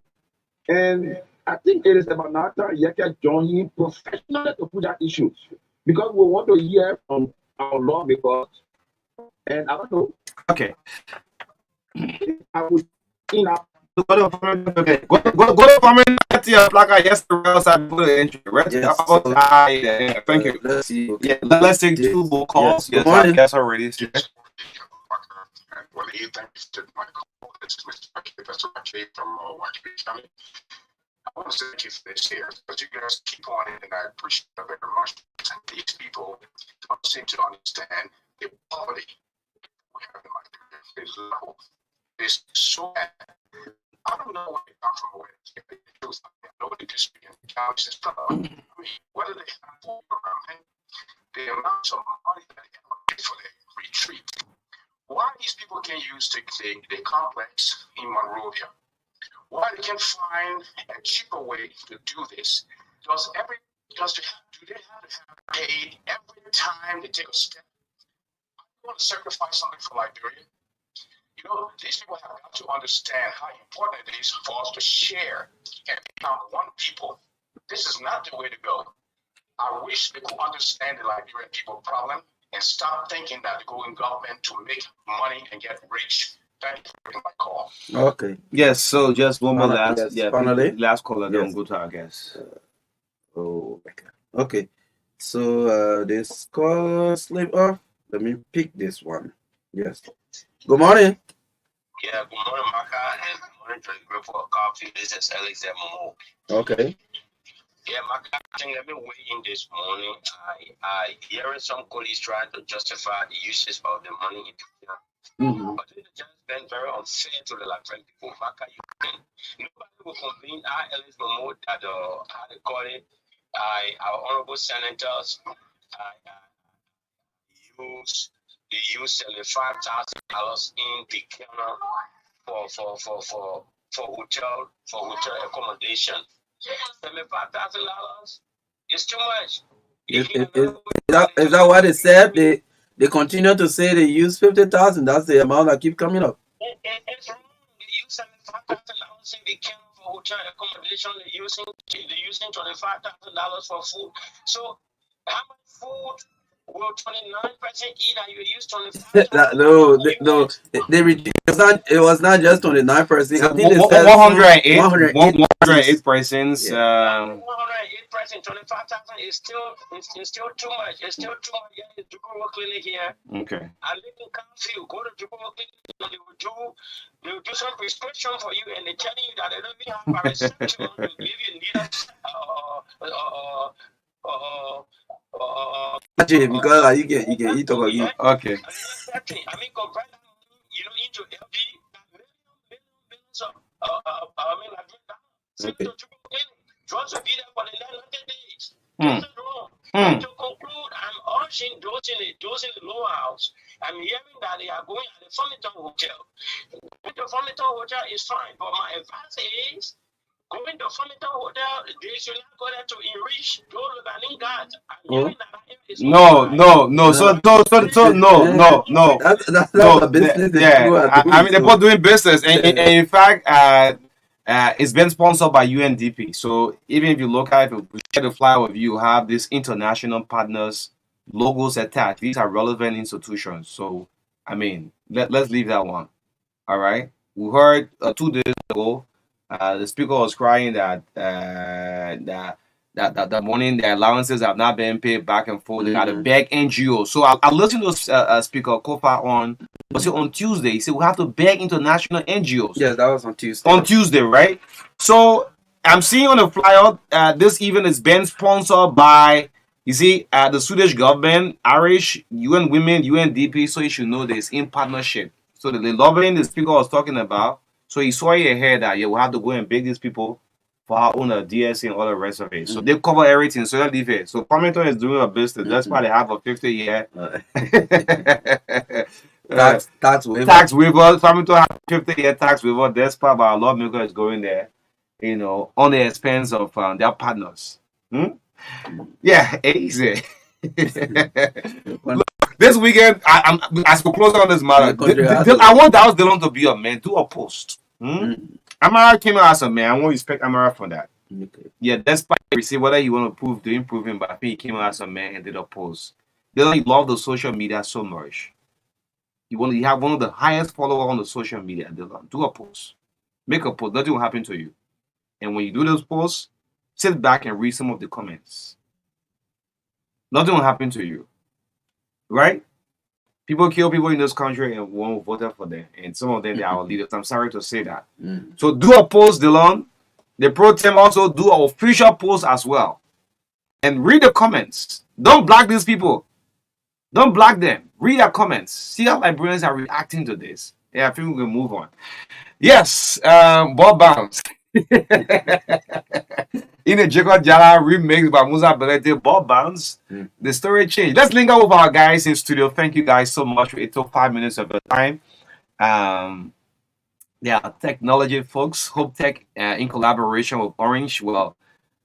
And I think it is about now Yeke joining professionally to put that issue because we want to hear from our lawmakers. And I don't know. Okay. I would, you know. Go to comment your placard yesterday outside the entry. Right? Yes, Yeah, thank you. Let's see. Yeah, let's take two more calls. Yes. Yes, I guess already. Well, you thank you for my call. This is Mr. Professor Marka from Washington County. I want to thank you for this here, because you guys keep on it, and I appreciate it very much. These people don't seem to understand the quality we have in Liberia. This level is so bad. I don't know where they come from, where they get the truth. I know the district and the counties and stuff. I mean, whether they have food around, the amount of money that they have for their retreat. Why these people can use the complex in Monrovia? Why they can find a cheaper way to do this? Do they have to have paid every time they take a step? You want to sacrifice something for Liberia? You know, these people have got to understand how important it is for us to share and become one people. This is not the way to go. I wish they could understand the Liberian people problem and stop thinking that they're going government to make money and get rich. Thank you for taking my call. Okay. Yes, so just one more Finally. last caller, then Yes. we'll go to our guest. Okay. So this call slip off. Let me pick this one. Yes. Good morning. Yeah, good morning, Marka, and good morning to the group for coffee. This is Alex at Momo. Okay. Yeah, Marka, I think let me weigh in this morning. I hearing some colleagues trying to justify the uses of the money in Kenya. But it's just been very unfair to the Liberian people. Marka, nobody will convene Alex Momo that how they call it. Our honorable senators use $75,000 in the Kenya for hotel accommodation. $75,000 is too much. Is that what they said? They continue to say they use 50,000. That's the amount that keep coming up. It's wrong. They use $75,000 in the Kenya for hotel accommodation. They're using $25,000 for food. So how much food will 29% eat and you use 25%? No. It was not just 29%. I think they said 108 persons. 108%, 25,000 is still too much. It's still too much. Yeah, the Jukuwa clinic here. Okay. I live in Canfield. Go to Jukuwa clinic. They will do some prescription for you, and they're telling you that they don't even have a reception to give you needles. Because you can eat over you. Okay. I mean, compare that money, into LD, millions of Okay. drugs will be there for the next 100 days. This is wrong. To conclude, I'm urging those in the lower house. I'm hearing that they are going at the Farmington Hotel. Going to Farmington Hotel is fine, but my advice is going to Farmington Hotel, they should not go there to enrich those that need God. I'm hearing that it's No. So no. That's No, a business. I mean, they're both doing business, and in fact, it's been sponsored by UNDP. So even if you look at, if you share the flyer with you, have these international partners logos attached. These are relevant institutions. So I mean, let's leave that one. All right. We heard 2 days ago, the speaker was crying that the money, the allowances have not been paid back and forth. They got to beg NGO. So I listened to Speaker Kofa on Tuesday. He said we have to beg international NGOs. Yes, that was on Tuesday. On Tuesday, right? So I'm seeing on the flyer this event is being sponsored by, you see, the Swedish government, Irish, UN Women, UNDP. So you should know this in partnership. So the lobbying the speaker was talking about. So he saw it ahead that we have to go and beg these people for our own DSC and all the rest of it. So they cover everything. So they leave it. So Farmington is doing a business. That's why they have a 50-year tax waiver. Tax waiver. Farmington have 50-year tax waiver. That's part our lawmaker is going there, on the expense of their partners. Yeah, easy. Look, this weekend, as we close on this matter, I want Dallas Dillon to be a man. Do a post. Amara came out as a man. I won't respect Amara for that. Okay. Yeah, despite see whether you want to prove the improvement, but I think he came out as a man and did a post. Dillon, you love the social media so much. You have one of the highest followers on the social media. Dillon, do a post. Make a post. Nothing will happen to you. And when you do those posts, sit back and read some of the comments. Nothing will happen to you. Right? People kill people in this country and won't vote for them. And some of them, they are our leaders. I'm sorry to say that. So do a post, Dylan. The pro team also do an official post as well. And read the comments. Don't block these people. Don't block them. Read their comments. See how librarians are reacting to this. Yeah, I think we can move on. Yes, Bob Bounce. In a Jacob Jala remix by Musa Belete, Bob Bounce, the story changed. Let's link up with our guys in studio. Thank you guys so much. It took 5 minutes of your time. Yeah, technology folks, Hope Tech in collaboration with Orange will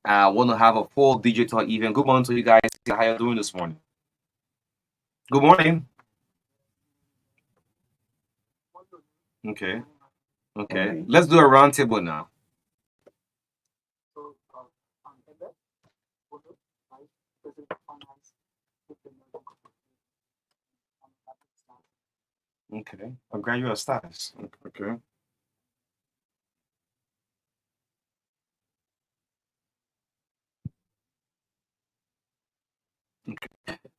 want to have a full digital event. Good morning to you guys. How are you doing this morning? Good morning. Okay. Okay. Let's do a roundtable now. Okay. A graduate status. Okay.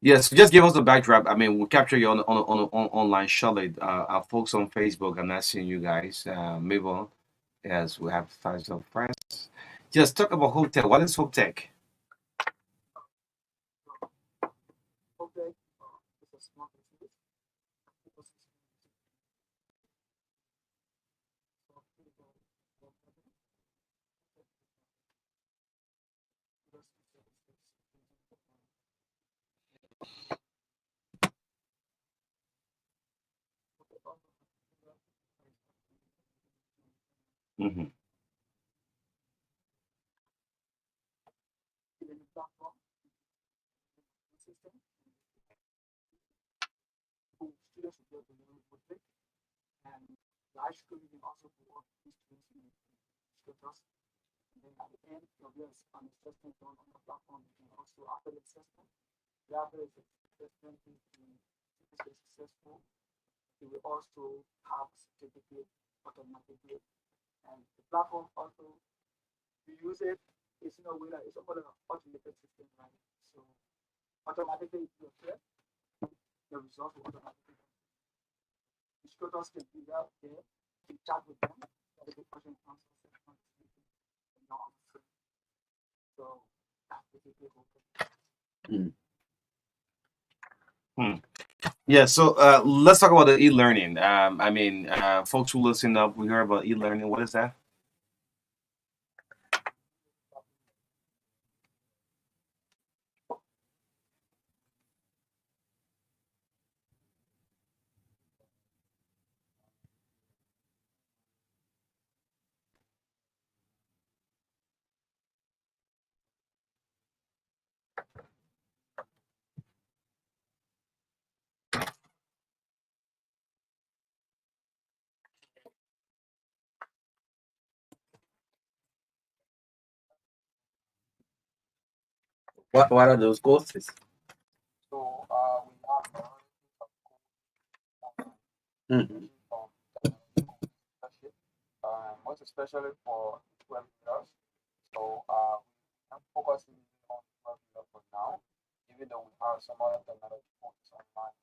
Yes, just give us the backdrop. I mean, we'll capture you on online shortly. Our folks on Facebook, I'm not seeing you guys. Maybe as we have thousands of friends. Just talk about Hope Tech. What is Hope Tech? Mm-hmm. Hmm. Yeah, so let's talk about the e-learning. I mean, folks who listen up, we heard about e-learning. What is that? What are those courses? So we have Mm-hmm. most especially for 12 years. So I'm focusing on 12 years for now, even though we have some other technology courses online,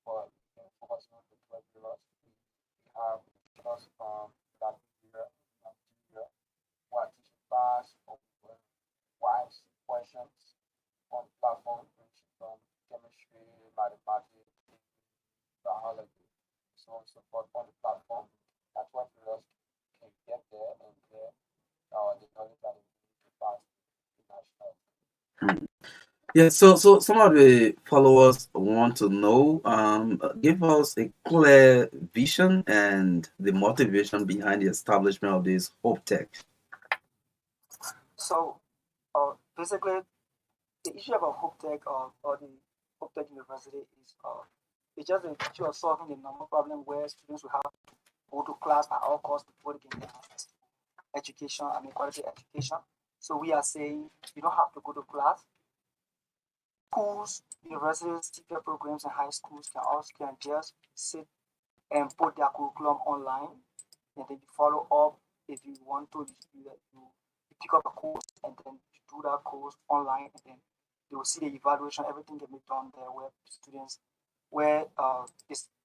but focusing on the 12 years. We have just that year, Nigeria, what teaching class or wise questions on platform, ranging from chemistry, mathematics, biology, so on and so forth on the platform. That's what we just can get there and get the knowledge that is to pass national. Yeah, so some of the followers want to know, give us a clear vision and the motivation behind the establishment of this Hope Tech. So basically, the issue about Hope Tech or the Hope Tech University is it's just an issue of solving the normal problem where students will have to go to class at all costs before they can get access to education, I mean quality education. So we are saying you don't have to go to class. Schools, universities, teacher programs, and high schools can just sit and put their curriculum online, and then you follow up if you want to. You pick up a course and then you do that course online, and then they will see the evaluation. Everything can be done there where students where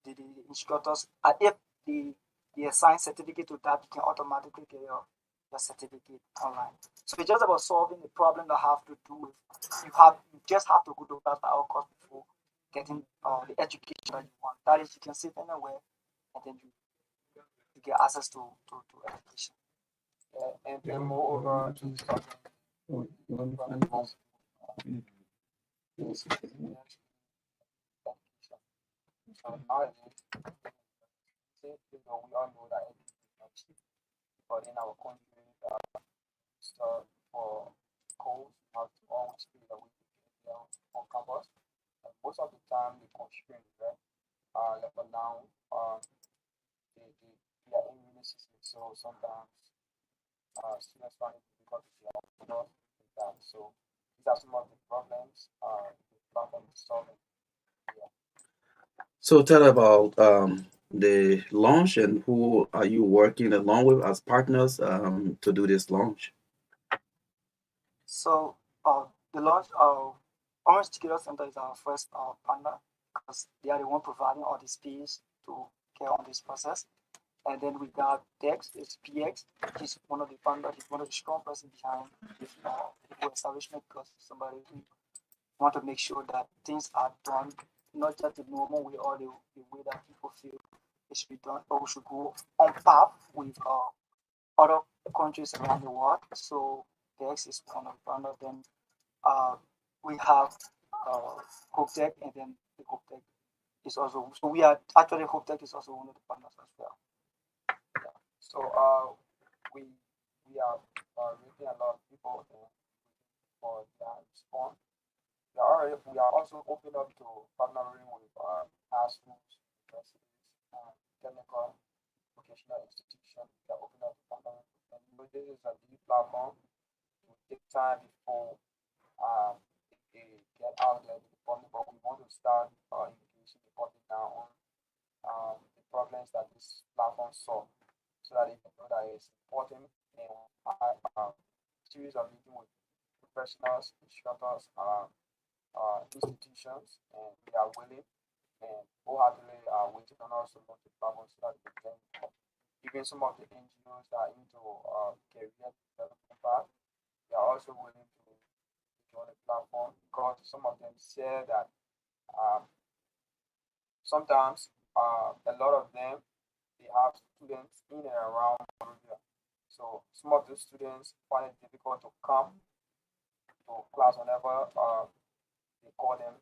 the instructors, if they assign certificate to that, you can automatically get your certificate online. So it's just about solving the problem that have to do with you just have to go to class by all costs before getting the education that you want. That is, you can sit anywhere and then you get access to education. And then moreover, to start we all know that education is cheap, but in our country, so for schools, you have to always pay the way to get there on campus. And most of the time, the constraints, right? Like for now, they are in university, so sometimes students find it difficult to get out of that. So these are some of the problems the platform is solving. Yeah. So tell about the launch and who are you working along with as partners to do this launch? So the launch of Orange Educator Center is our first partner because they are the one providing all the space to care on this process. And then we got Dex, it's PX. He's one of the founders, he's one of the strong person behind this establishment because somebody who want to make sure that things are done not just the normal way or the way that people feel it should be done, but we should go on path with other countries around the world. So Dex is one of the founders. Then we have Hope Tech, and then the Hope Tech is also, so we are actually, Hope Tech is also one of the partners as well. Yeah. So we are meeting a lot of people for their response. We are also open up to partnering with high schools, universities, technical vocational institutions. We are open up to partnering with them. This is a new platform. It will take time before they get out there to the public, but we want to start engaging the public now on the problems that this platform solves, so that they can know that it's important. And series of meeting with professionals, instructors, institutions, and we are willing and wholeheartedly waiting on us to launch the platform so that we can even some of the NGOs that are into career development path, they are also willing to join the platform because some of them say that sometimes a lot of them they have students in and around Monrovia. So some of the students find it difficult to come to class whenever they call them.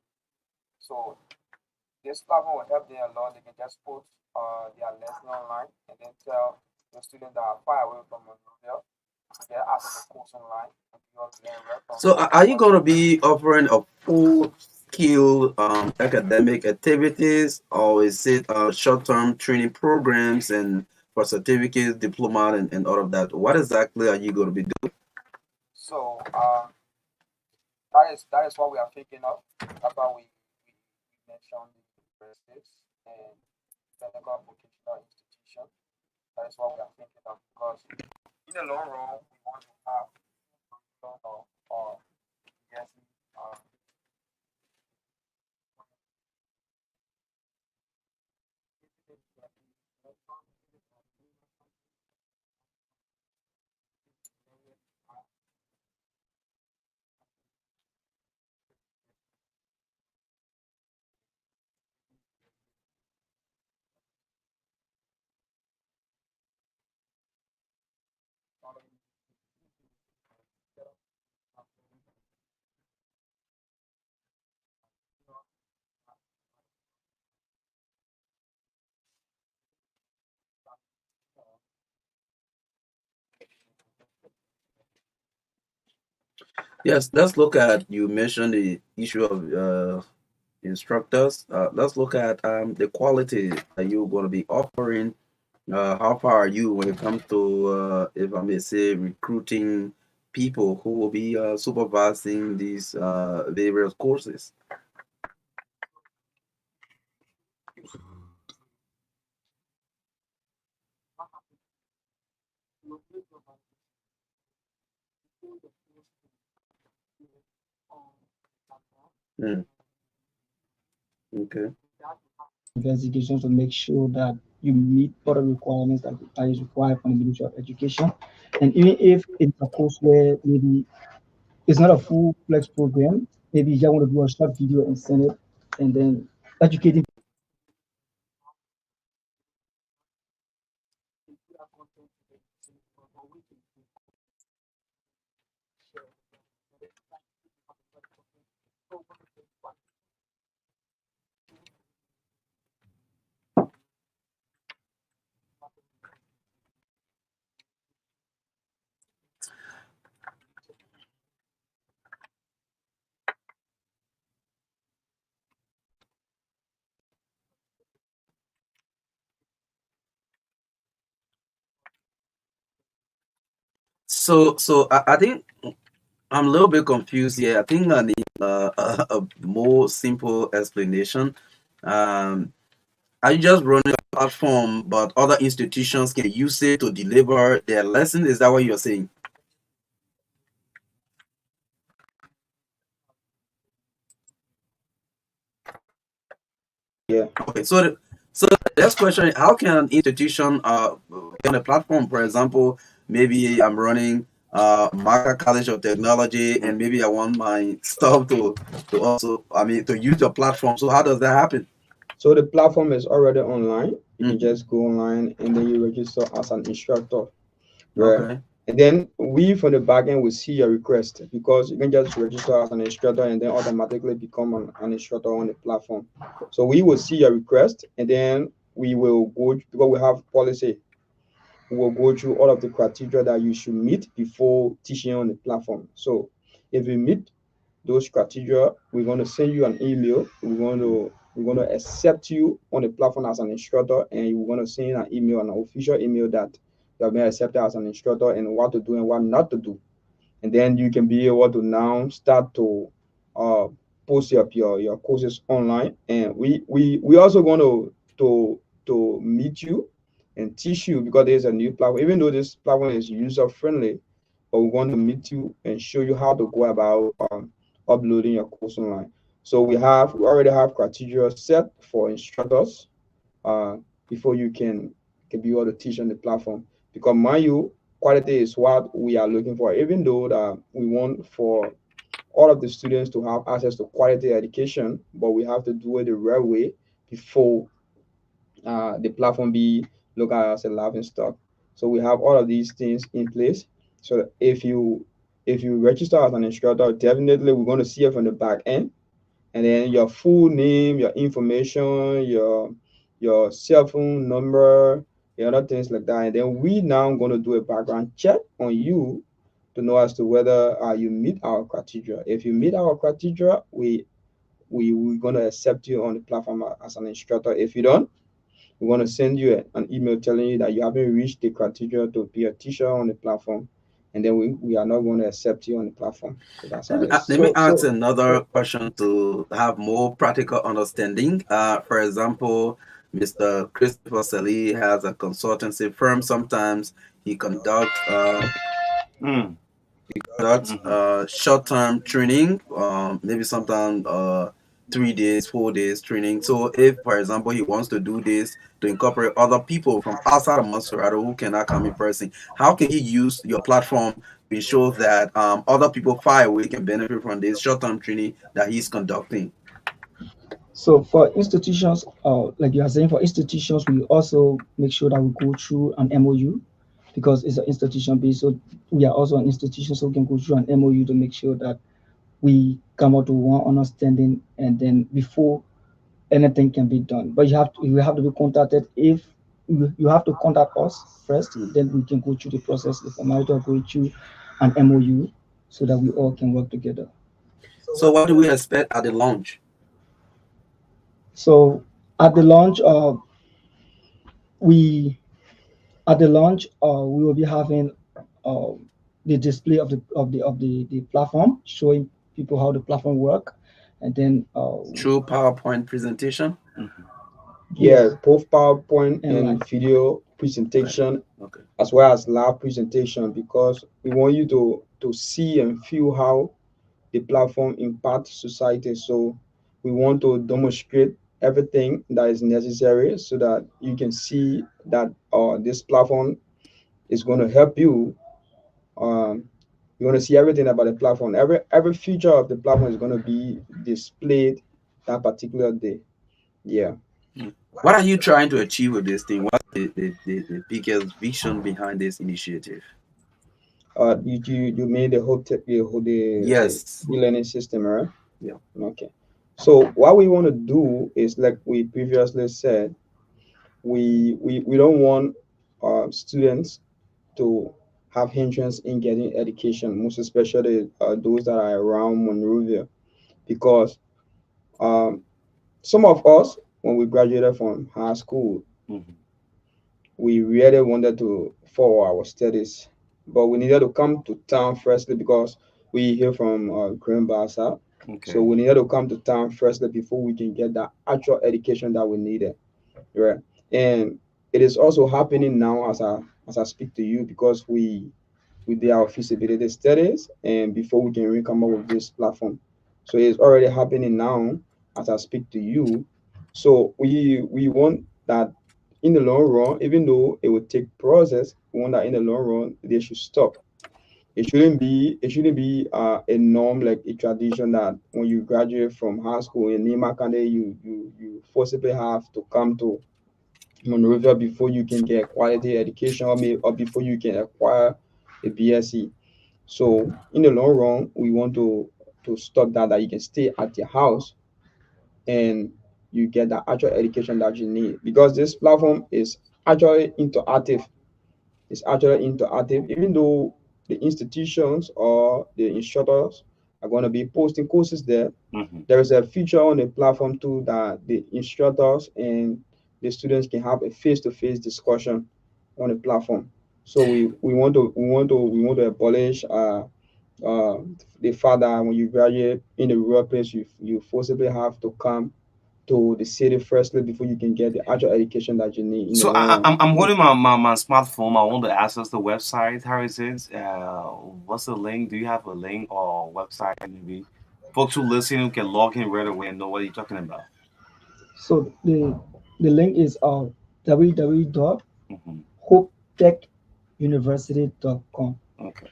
So this platform will help them a lot. They can just put their lesson online and then tell the students that are far away from Monrovia get access to course online. So are you going to be offering a full skill academic activities, or is it short-term training programs and for certificates, diploma, and all of that? What exactly are you going to be doing? So that is what we are thinking of. That's why we mentioned the universities and technical vocational institutions. That is what we are thinking of because in the long run we want to have or yes, yes, let's look at, you mentioned the issue of instructors. Let's look at the quality that you're going to be offering. How far are you when it comes to, if I may say, recruiting people who will be supervising these various courses? Mm, okay. investigation to make sure that you meet all the requirements that is required from the Ministry of Education. And even if it's a course where maybe it's not a full-fledged program, maybe you just want to do a short video and send it, and then educating. So I think I'm a little bit confused here. I think I need a more simple explanation. Um, are you just running a platform, but other institutions can use it to deliver their lesson? Is that what you're saying? Yeah. Okay. So the next question is, how can an institution be on a platform? For example, maybe I'm running Marka College of Technology, and maybe I want my stuff to also, I mean, to use your platform. So how does that happen? So the platform is already online. You can Mm. just go online and then you register as an instructor. Right. Okay. And then we from the back end will see your request because you can just register as an instructor and then automatically become an instructor on the platform. So we will see your request and then we will go because we have policy. We will go through all of the criteria that you should meet before teaching on the platform. So if you meet those criteria, we're going to send you an email. We're going to accept you on the platform as an instructor, and we're going to send an email, an official email that you have been accepted as an instructor and what to do and what not to do. And then you can be able to now start to uh, post your courses online. And we also going to meet you and teach you because there's a new platform. Even though this platform is user friendly, but we want to meet you and show you how to go about uploading your course online. So we already have criteria set for instructors uh, before you can be able to teach on the platform. Because mind you, quality is what we are looking for. Even though that we want for all of the students to have access to quality education, but we have to do it the right way before the platform be looked at as a laughing stock. So we have all of these things in place. So if you register as an instructor, definitely we're going to see it from the back end, and then your full name, your information, your cell phone number, the other things like that. And then we now going to do a background check on you to know as to whether you meet our criteria. If you meet our criteria, we're going to accept you on the platform as an instructor. If you don't, we want to send you an email telling you that you haven't reached the criteria to be a teacher on the platform, and then we are not going to accept you on the platform. So that's how it is. Let me ask another question to have more practical understanding. For example, Mr. Christopher Sally has a consultancy firm. Sometimes he conducts short-term training, maybe sometimes 3 days, 4 days training. So if, for example, he wants to do this to incorporate other people from outside of Monserrato who cannot come in person, how can he use your platform to ensure that other people far away can benefit from this short-term training that he's conducting? So for institutions, like you are saying, for institutions, we also make sure that we go through an MOU because it's an institution based. So we are also an institution, so we can go through an MOU to make sure that we come out to one understanding, and then before anything can be done. But you have to be contacted. If you have to contact us first, then we can go through the process, the formality of going through an MOU, so that we all can work together. So what do we expect at the launch? So at the launch, we we will be having uh, the display of the platform, showing people how the platform work, and then Through PowerPoint presentation? yeah, both PowerPoint and video presentation, Okay. as well as live presentation, because we want you to see and feel how the platform impacts society. So we want to demonstrate everything that is necessary so that you can see that this platform is going to help you. Um, you're going to see everything about the platform. Every feature of the platform is going to be displayed that particular day. Yeah. What are you trying to achieve with this thing? What's the biggest vision behind this initiative? You made the whole the Yes. e-learning system, right? Yeah. Okay. So what we want to do is, like we previously said, we don't want students to have hindrance in getting education, most especially those that are around Monrovia, because um, some of us, when we graduated from high school, Mhm. we really wanted to follow our studies, but we needed to come to town firstly because we here from Green Bassa. So Okay. we needed to come to town firstly before we can get that actual education that we needed, right? And it is also happening now as I speak to you, because we did our feasibility studies and before we can really come up with this platform. So it's already happening now as I speak to you. So we want that in the long run, even though it will take process, we want that in the long run they should stop. It shouldn't be a norm, like a tradition, that when you graduate from high school in Nima Kande, you forcibly have to come to Monrovia before you can get quality education, or before you can acquire a BSc. So in the long run, we want to stop that you can stay at your house and you get the actual education that you need, because this platform is actually interactive. It's actually interactive, even though the institutions or the instructors are going to be posting courses there. Hmm. There is a feature on the platform too that the instructors and the students can have a face-to-face discussion on the platform. So we want to abolish uh, the fact that when you graduate in the rural place, you forcibly have to come to the city firstly before you can get the actual education that you need in the So long run. I'm holding my smartphone. I want to access the website. How is it? What's the link? Do you have a link or website? Maybe folks who listen who can log in right away and know what you're talking about. So the link is Hmm. www.hopetechuniversity.com. Okay.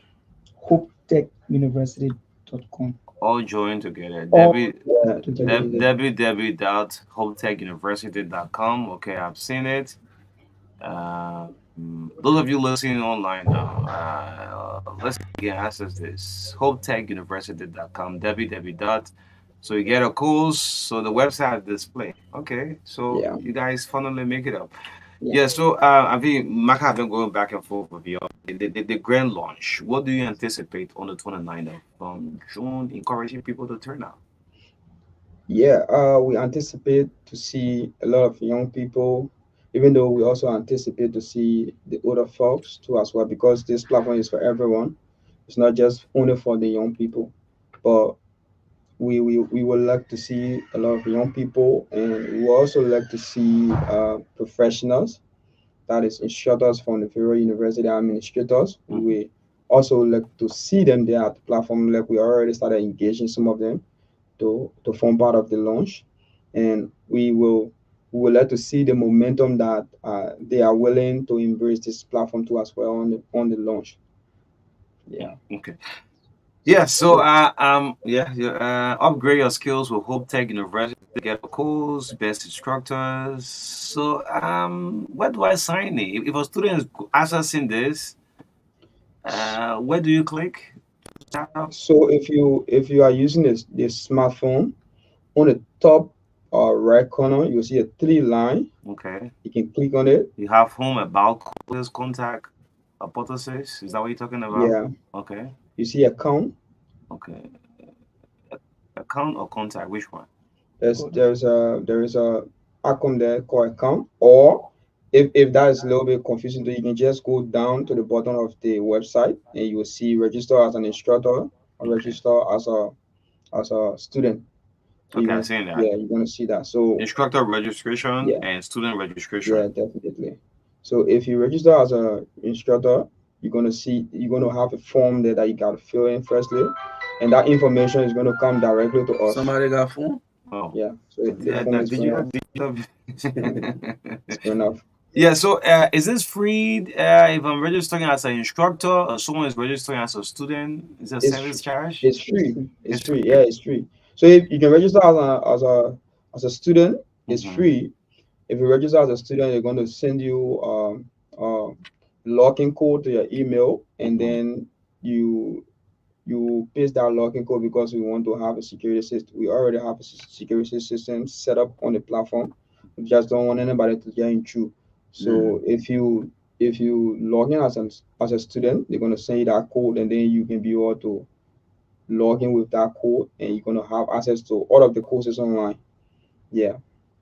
Hopetechuniversity.com. All joined together. All Yeah, together. definitely. www.hopetechuniversity.com. Okay, I've seen it. Those of you listening online now, let's again access this hopetechuniversity.com. www dot. So you get a course. So the website display. Okay, so Yeah, you guys finally make it up. yeah. Yeah. So I think Marka have been going back and forth with you. The grand launch. What do you anticipate on the 29th of June? Encouraging people to turn out. Yeah, we anticipate to see a lot of young people, even though we also anticipate to see the older folks too as well, because this platform is for everyone. It's not just only for the young people, but we would like to see a lot of young people, and we would also like to see professionals, that is instructors from the federal university, administrators. We Hmm. will also like to see them there at the platform, like we already started engaging some of them to form part of the launch, and we will like to see the momentum that they are willing to embrace this platform too as well on the launch. Yeah. Okay. Yeah, so upgrade your skills with Hope Tech University, get a course, best instructors. So where do I sign in? If a student is accessing this, where do you click? Sign up? So if you are using this smartphone, on the top right corner, you'll see a three line. Okay. You can click on it. You have home about courses, contact, hypothesis. Is that what you're talking about? Yeah. Okay. You see account. Okay. Account or contact? Which one? There's Good. there is a icon there called account. Or if that is a little bit confusing to you, you can just go down to the bottom of the website and you will see register as an instructor or Okay. register as a student. So Okay, I've seen that. you're gonna see that. So Instructor registration yeah, and student yeah, registration. definitely. So if you register as a instructor, you're gonna have a form there that you gotta fill in firstly, and that information is gonna come directly to us. Somebody got phone? Oh, Yeah, so the yeah, form is free enough. It's free enough. yeah. So, is this free? If I'm registering as an instructor or someone is registering as a student, is a It's service charge? it's free. It's It's free. free. Yeah, it's free. So if you can register as a student, it's Mm-hmm. free. If you register as a student, they're going to send you login code to your email, and Mm-hmm. then you paste that login code because we want to have a security system. We already have a security system set up on the platform. We just don't want anybody to get in through. So if you log in as a student, they're going to send you that code, and then you can be able to log in with that code, and you're going to have access to all of the courses online. Yeah.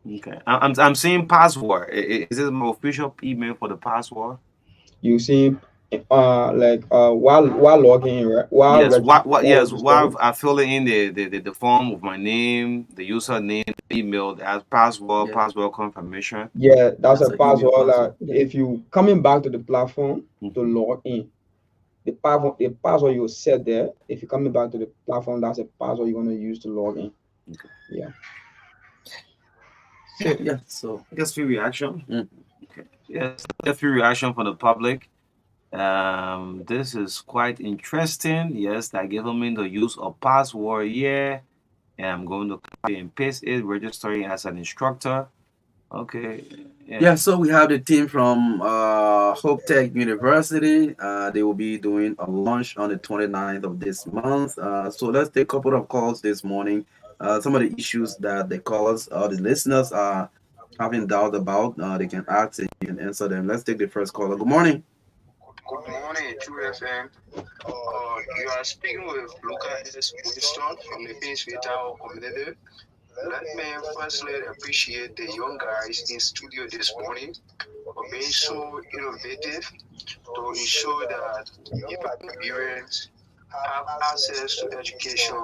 Okay. I'm seeing password. Is this my official email for the password? You see, while logging in, right? Yes. While Yes. While registering. I fill in the form with my name, the username, the email, as Yeah, password confirmation. Yeah, that's a that's an email password. password. If you coming back to the platform to Mm-hmm. log in, the password you set there. If you're coming back to the platform, that's a password you're gonna use to log in. Okay. Yeah. So yeah, so I guess free reaction. mm, Okay. Yes. A free reaction from the public. This is quite interesting. Yes, that given me the use of password here, and I'm going to copy and paste it, registering as an instructor. Okay. Yeah. yeah, so we have the team from Hope Tech University. They will be doing a launch on the 29th of this month. So let's take a couple of calls this morning. Some of the issues that the callers or the listeners are having doubt about, they can ask and you can answer them. Let's take the first caller. Good morning. Good morning, True FM. You are speaking with Lucas Winston from the Phoenix Vital Community. Let me firstly appreciate the young guys in studio this morning for being so innovative to ensure that young Nigerians have access to education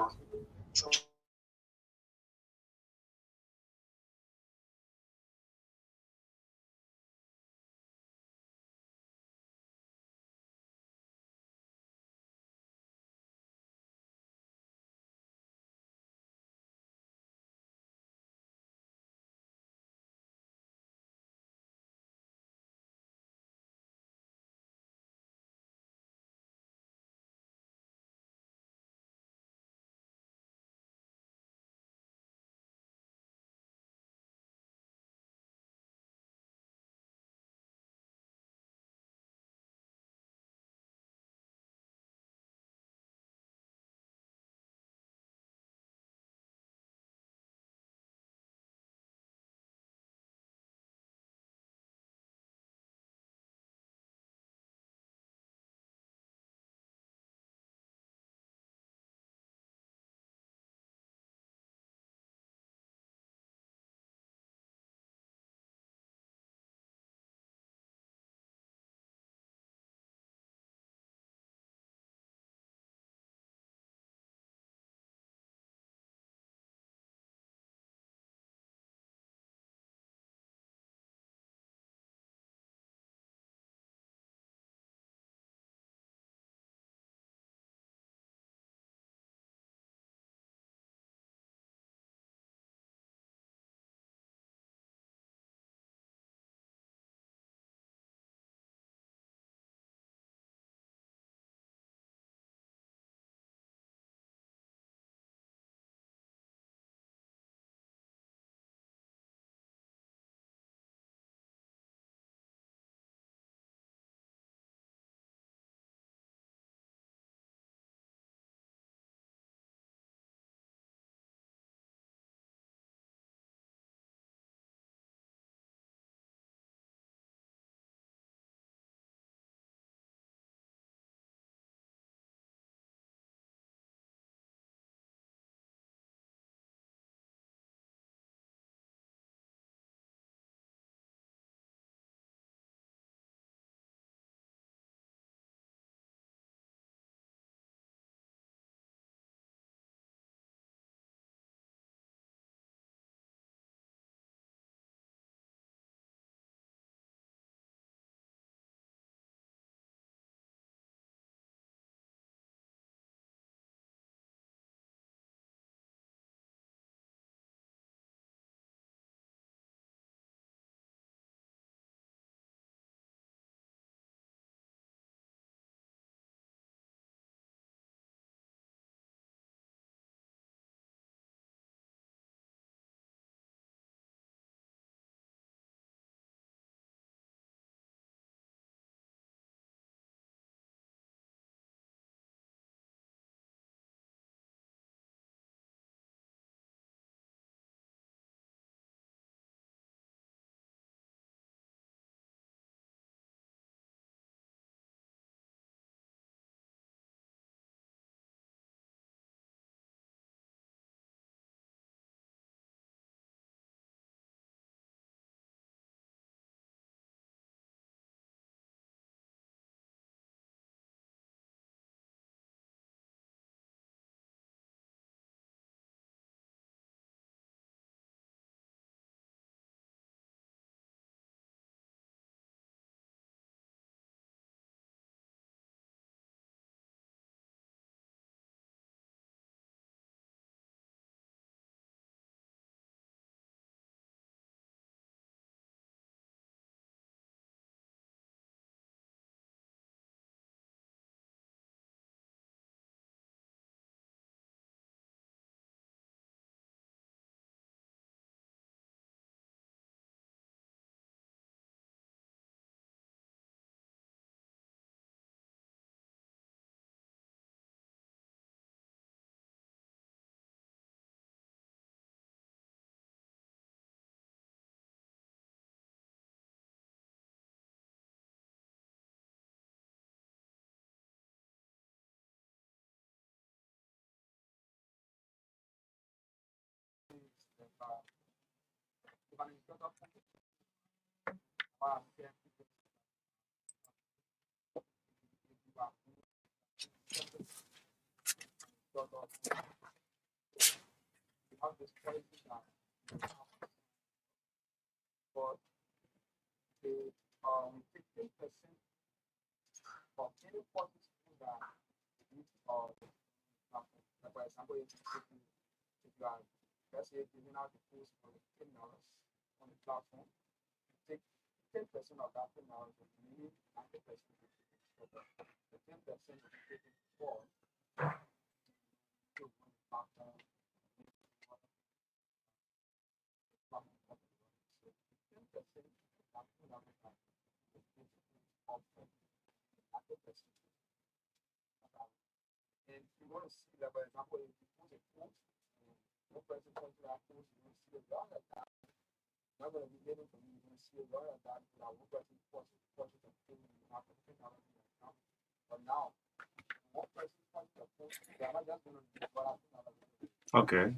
But the 15% of any policy that for example, if you are, let's say, giving out the post for $10 on the platform, take 10% of that $10, and remaining 90%. The 10% is taken for the platform. And you want to see that, for example, if you put a post, one person comes to that post, you will see a lot of that. Not going to be able to you will see a lot of that. One person posts and pay you have to $10 in your account. But now, one person comes to a post, they are not just going to do what $10. Okay.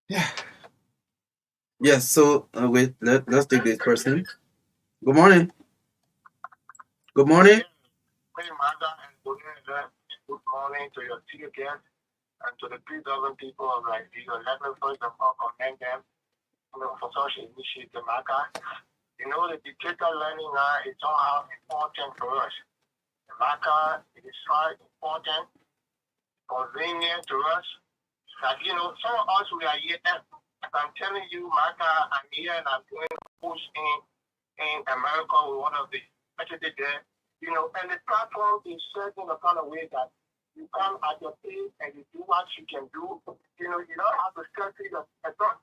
Yeah. Yes, so wait, let's take this person. Good morning. Good morning. Hey, Marka, and good morning to your two guests and to the 3,000 people of Nigeria. Let me first of all commend them for such an initiative, Marka. You know, the dictator learning now is somehow important for us. Marka, it is quite important, convenient to us. That, you know, some of us, we are here. I'm telling you, Marka, I'm here and I'm doing a push in America with one of the actually there. You know, and the platform is set in a kind of way that you come at your pace and you do what you can do. You know, you don't have to stress your effort.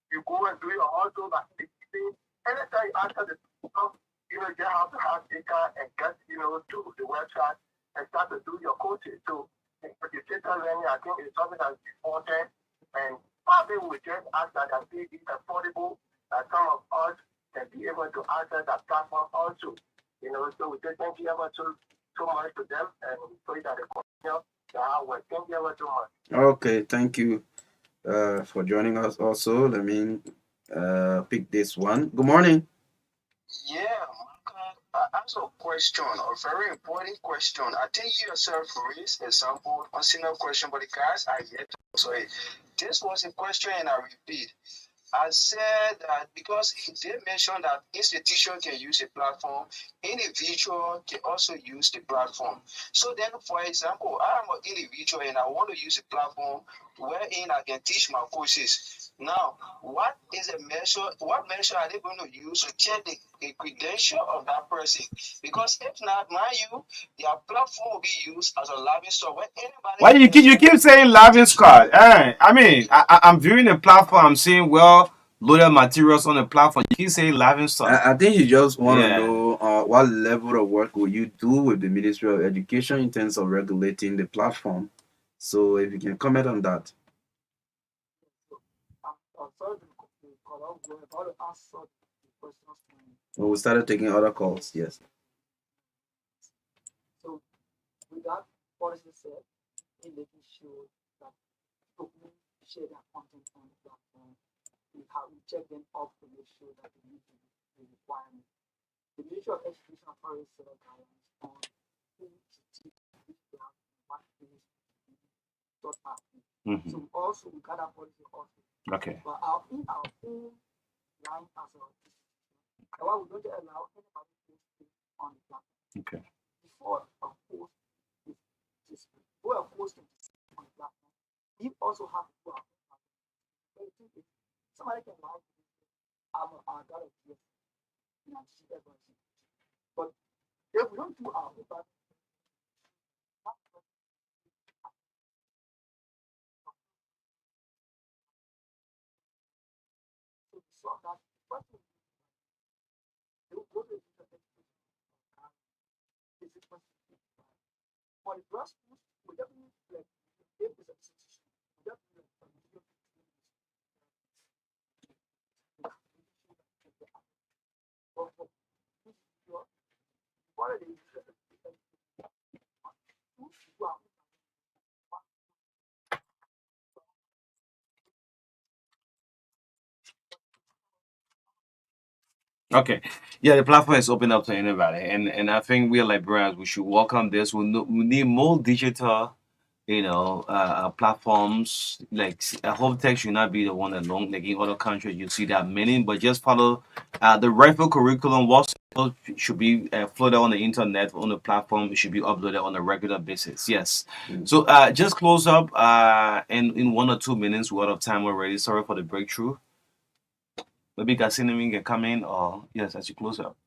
You go and do your hustle, like the thing. Anytime you answer the stuff, you know, you have to have data and get, you know, to the website and start to do your coaching. So, for the data learning, I think it's something that's important. And probably we just ask that and see it's affordable, that some of us can be able to access that platform also. You know, so we just thank you ever so much to them and we pray that they continue to have work. Thank you ever so much. Okay, thank you for joining us also. Let me pick this one. Good morning. Yeah, Marka, I asked a question, a very important question. I think you yourself raised a sample, a similar question, but the guys are yet to answer it. This was a question, and I repeat. I said that because they mentioned that institution can use a platform, individual can also use the platform. So then, for example, I am an individual and I want to use a platform wherein I can teach my courses. Now, what is a measure? What measure are they going to use to check the credential of that person? Because if not, mind you, their platform will be used as a lobbying store where anybody. Why you keep saying Lavin Scott? I mean, I'm viewing the platform. I'm seeing loaded materials on the platform. You keep saying Lavin Scott. I think you just want to know what level of work will you do with the Ministry of Education in terms of regulating the platform. So if you can comment on that. Well, we started taking other calls, yes. So with that policy set, in making sure that people who share their content on the platform, we check them up to make sure that they meet the requirement. The Ministry of Education already set up guidelines on who to teach which class, what things taught party. So also we got that policy also. Okay. But our own line as a why we don't allow anybody to speak on the platform. Okay. Before a post is displayed, before a post is displayed on the platform, we also have to do our own. Somebody can lie to you, I got a gift, and I'm just everything. But if we don't do our own platform, so that go to the for the grassroots, we definitely like if it's a decision, we definitely Okay, yeah, the platform is open up to anybody, and I think we are librarians. We should welcome this. We need more digital, platforms. Like home tech should not be the one alone. Like in other countries, you see that many, but just follow the rightful curriculum. What should be floated on the internet on the platform. It should be uploaded on a regular basis. Yes. So just close up. In 1 or 2 minutes, we're out of time already. Sorry for the breakthrough. Maybe Gasinami can come in, or yes, as you close up.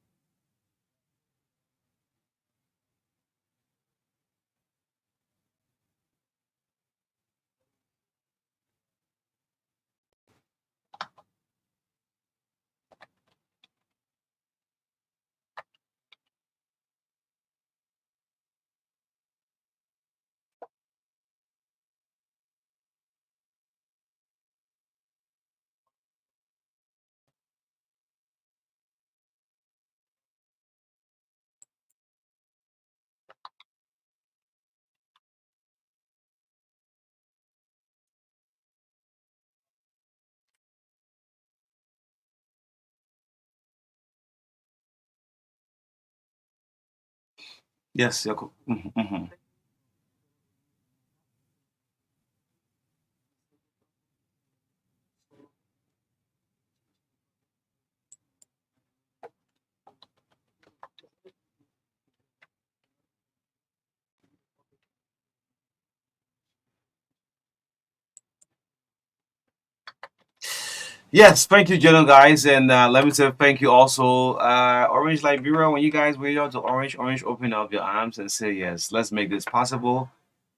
Yes, Yako. Yes, thank you, general guys, and let me say thank you also, Orange Liberia. When you guys were out to Orange, open up your arms and say yes. Let's make this possible.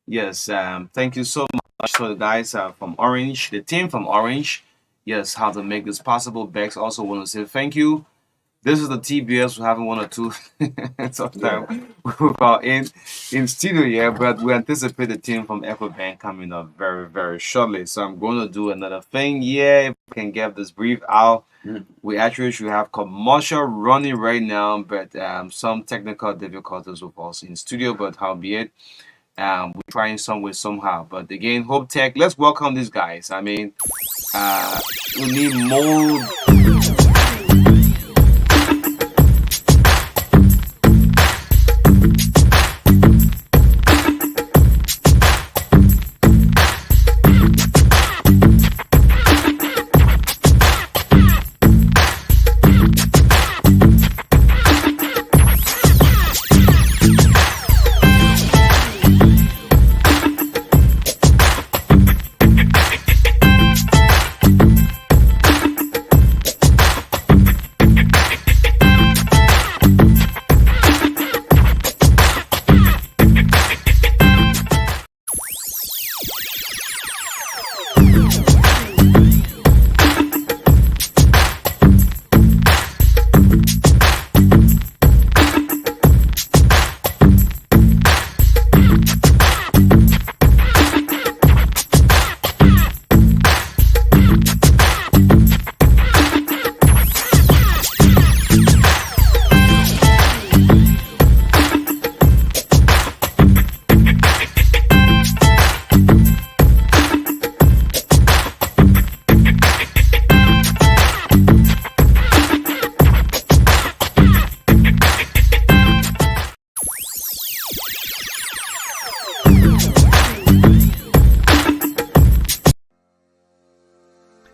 Yes, thank you so much to the guys from Orange, the team from Orange. Yes, how to make this possible. Bex also want to say thank you. This is the TBS. We're having 1 or 2 sometime without in studio here, but we anticipate the team from Ecobank coming up very, very shortly. So I'm going to do another thing. Yeah, if we can get this brief out. We actually should have commercial running right now, but some technical difficulties with us in studio, but howbeit, we're trying some way somehow. But again, Hope Tech, let's welcome these guys. I mean, we need more.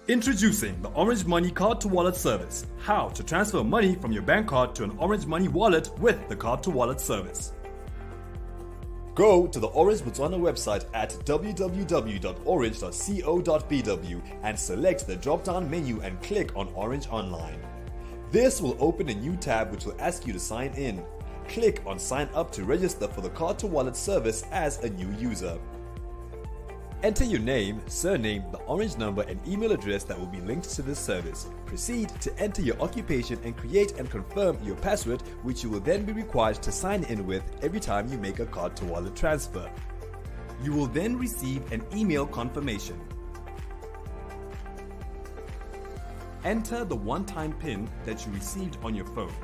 Introducing the Orange Money Card to Wallet service. How to transfer money from your bank card to an Orange Money wallet with the Card to Wallet service. Go to the Orange Botswana website at www.orange.co.bw and select the drop-down menu and click on Orange Online. This will open a new tab which will ask you to sign in. Click on Sign Up to register for the Card to Wallet service as a new user. Enter your name, surname, the orange number, and email address that will be linked to this service. Proceed to enter your occupation and create and confirm your password, which you will then be required to sign in with every time you make a card to wallet transfer. You will then receive an email confirmation. Enter the one-time PIN that you received on your phone.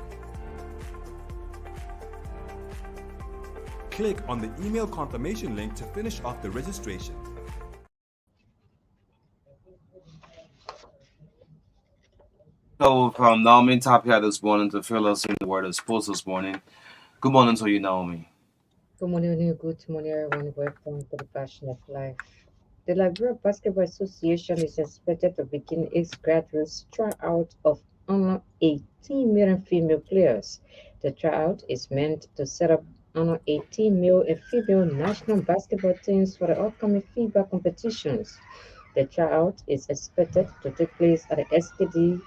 Click on the email confirmation link to finish off the registration. So from Naomi top here this morning to fill us in the word of sports this morning. Good morning to you, Naomi. Good morning, everyone. Welcome to the Passion of Life. The Liberia Basketball Association is expected to begin its graduate tryout of under 18 million female players. The tryout is meant to set up under 18 male and female national basketball teams for the upcoming FIBA competitions. The tryout is expected to take place at the SKD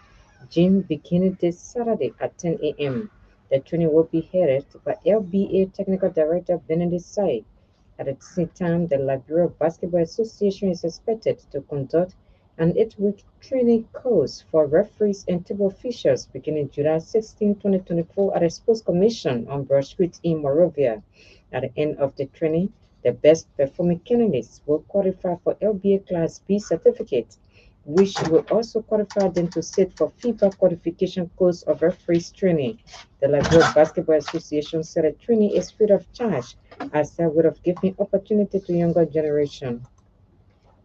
gym beginning this Saturday at 10 a.m. The training will be headed by LBA Technical Director Benedict Sai. At the same time, the Liberia Basketball Association is expected to conduct an 8-week training course for referees and table officials beginning July 16, 2024 at the Sports Commission on Broad Street in Monrovia. At the end of the training, the best performing candidates will qualify for LBA Class B certificate, which will also qualify them to sit for FIBA qualification course of referees training. The Liberia Basketball Association said the training is free of charge, as that would have given opportunity to younger generation.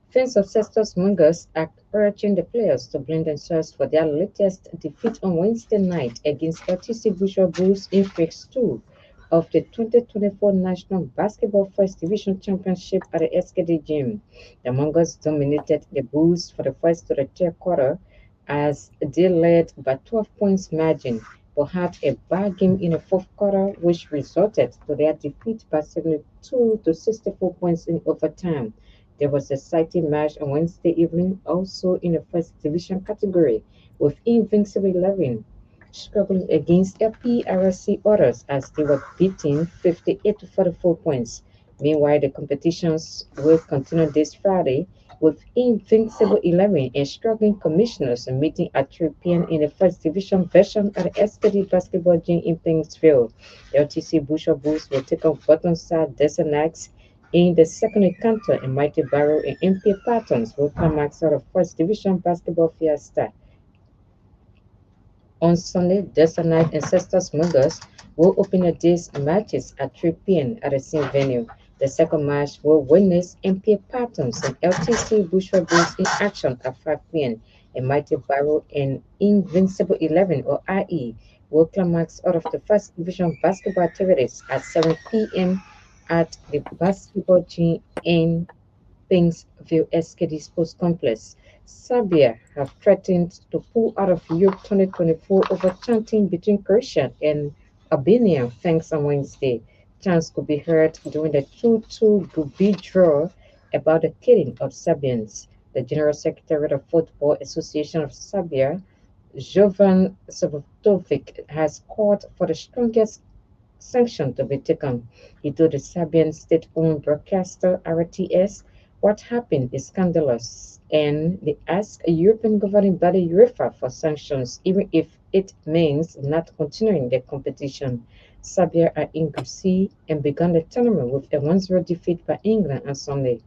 Fans of Cestus Mungus are urging the players to blame themselves for their latest defeat on Wednesday night against LTC Bushra Bulls in Phase 2 of the 2024 National Basketball First Division Championship at the SKD Gym. The Mungus dominated the Bulls for the first to the third quarter as they led by 12 points margin, but had a bad game in the fourth quarter, which resulted to their defeat by 72 to 64 points in overtime. There was a exciting match on Wednesday evening, also in the first division category, with Invincible 11 struggling against LPRC others as they were beating 58 to 44 points. Meanwhile, the competitions will continue this Friday with Invincible 11 and struggling commissioners meeting at 3 p.m. in the first division version at the SKD basketball gym in Pingsville. The LTC Bushra Bulls will take on Bottom-side Desert Knights in the second encounter, and Mighty Barrow and MP Patterns will climax out of first division basketball fiesta. On Sunday, Desert Knight and Cestus Mungus will open the day's matches at 3 p.m. at the same venue. The second match will witness MP Patterns and LTC Bushra Bulls in action at 5 p.m. and Mighty Barrow and Invincible 11 or IE will climax out of the first division basketball activities at 7 p.m. at the basketball gym in Pingsville SKD Sports Complex. Serbia have threatened to pull out of Europe 2024 over chanting between Croatia and Albania thanks on Wednesday. Chants could be heard during the 2-2 group B draw about the killing of Serbians. The General Secretary of the Football Association of Serbia, Jovan Savatovic, has called for the strongest sanction to be taken. He told the Serbian state-owned broadcaster RTS, "What happened is scandalous," and they asked a European governing body UEFA for sanctions, even if it means not continuing the competition. Serbia are in Group C and began the tournament with a 1-0 defeat by England on Sunday.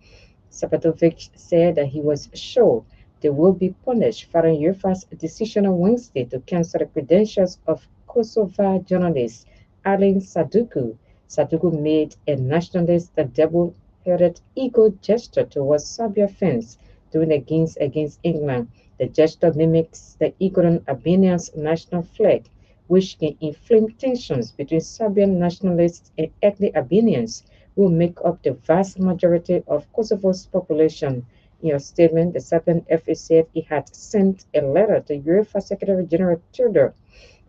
Sapatovic said that he was sure they will be punished following UEFA's decision on Wednesday to cancel the credentials of Kosovo journalist Alin Saduku. Saduku made a nationalist double-headed ego gesture towards Serbia fans during the games against England. The gesture mimics the Igorun Albanian's national flag, which can inflame tensions between Serbian nationalists and ethnic Albanians, who make up the vast majority of Kosovo's population. In a statement, the Serbian FA said it had sent a letter to UEFA Secretary General Tudor,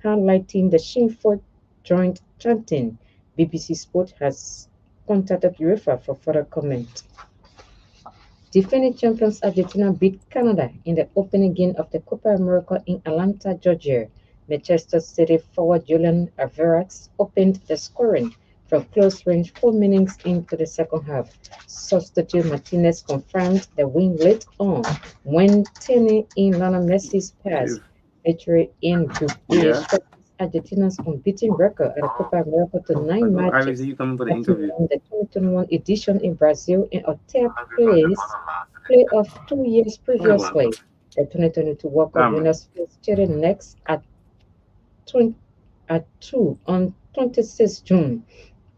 highlighting the shameful joint chanting. BBC Sport has contacted UEFA for further comment. Defending champions Argentina beat Canada in the opening game of the Copa America in Atlanta, Georgia. Manchester City forward Julian Alvarez opened the scoring from close range 4 innings into the second half. Substitute Martinez confirmed the win late on when turning in Lionel Messi's pass. Victory in Group A stretches Argentina's unbeaten record at the Copa America to 9 matches. You coming for the After interview? won the 2021 edition in Brazil in a third place playoff 2 years previously. The 2022 World Cup winners face Chile next at 2 on 26 June.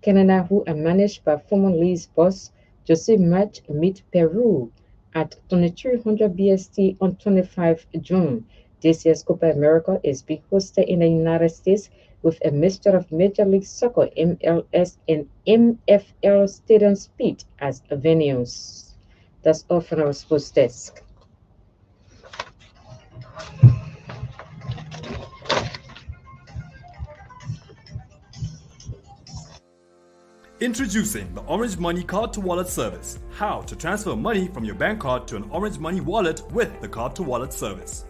Canada, who are managed by former Lee's boss Jose March, meet Peru at 2300 BST on 25 June. This year's Copa America is being hosted in the United States with a mixture of Major League Soccer, MLS, and MFL stadium speed as venues. That's all from our sports desk. Introducing the Orange Money Card to Wallet service. How to transfer money from your bank card to an Orange Money wallet with the Card to Wallet service.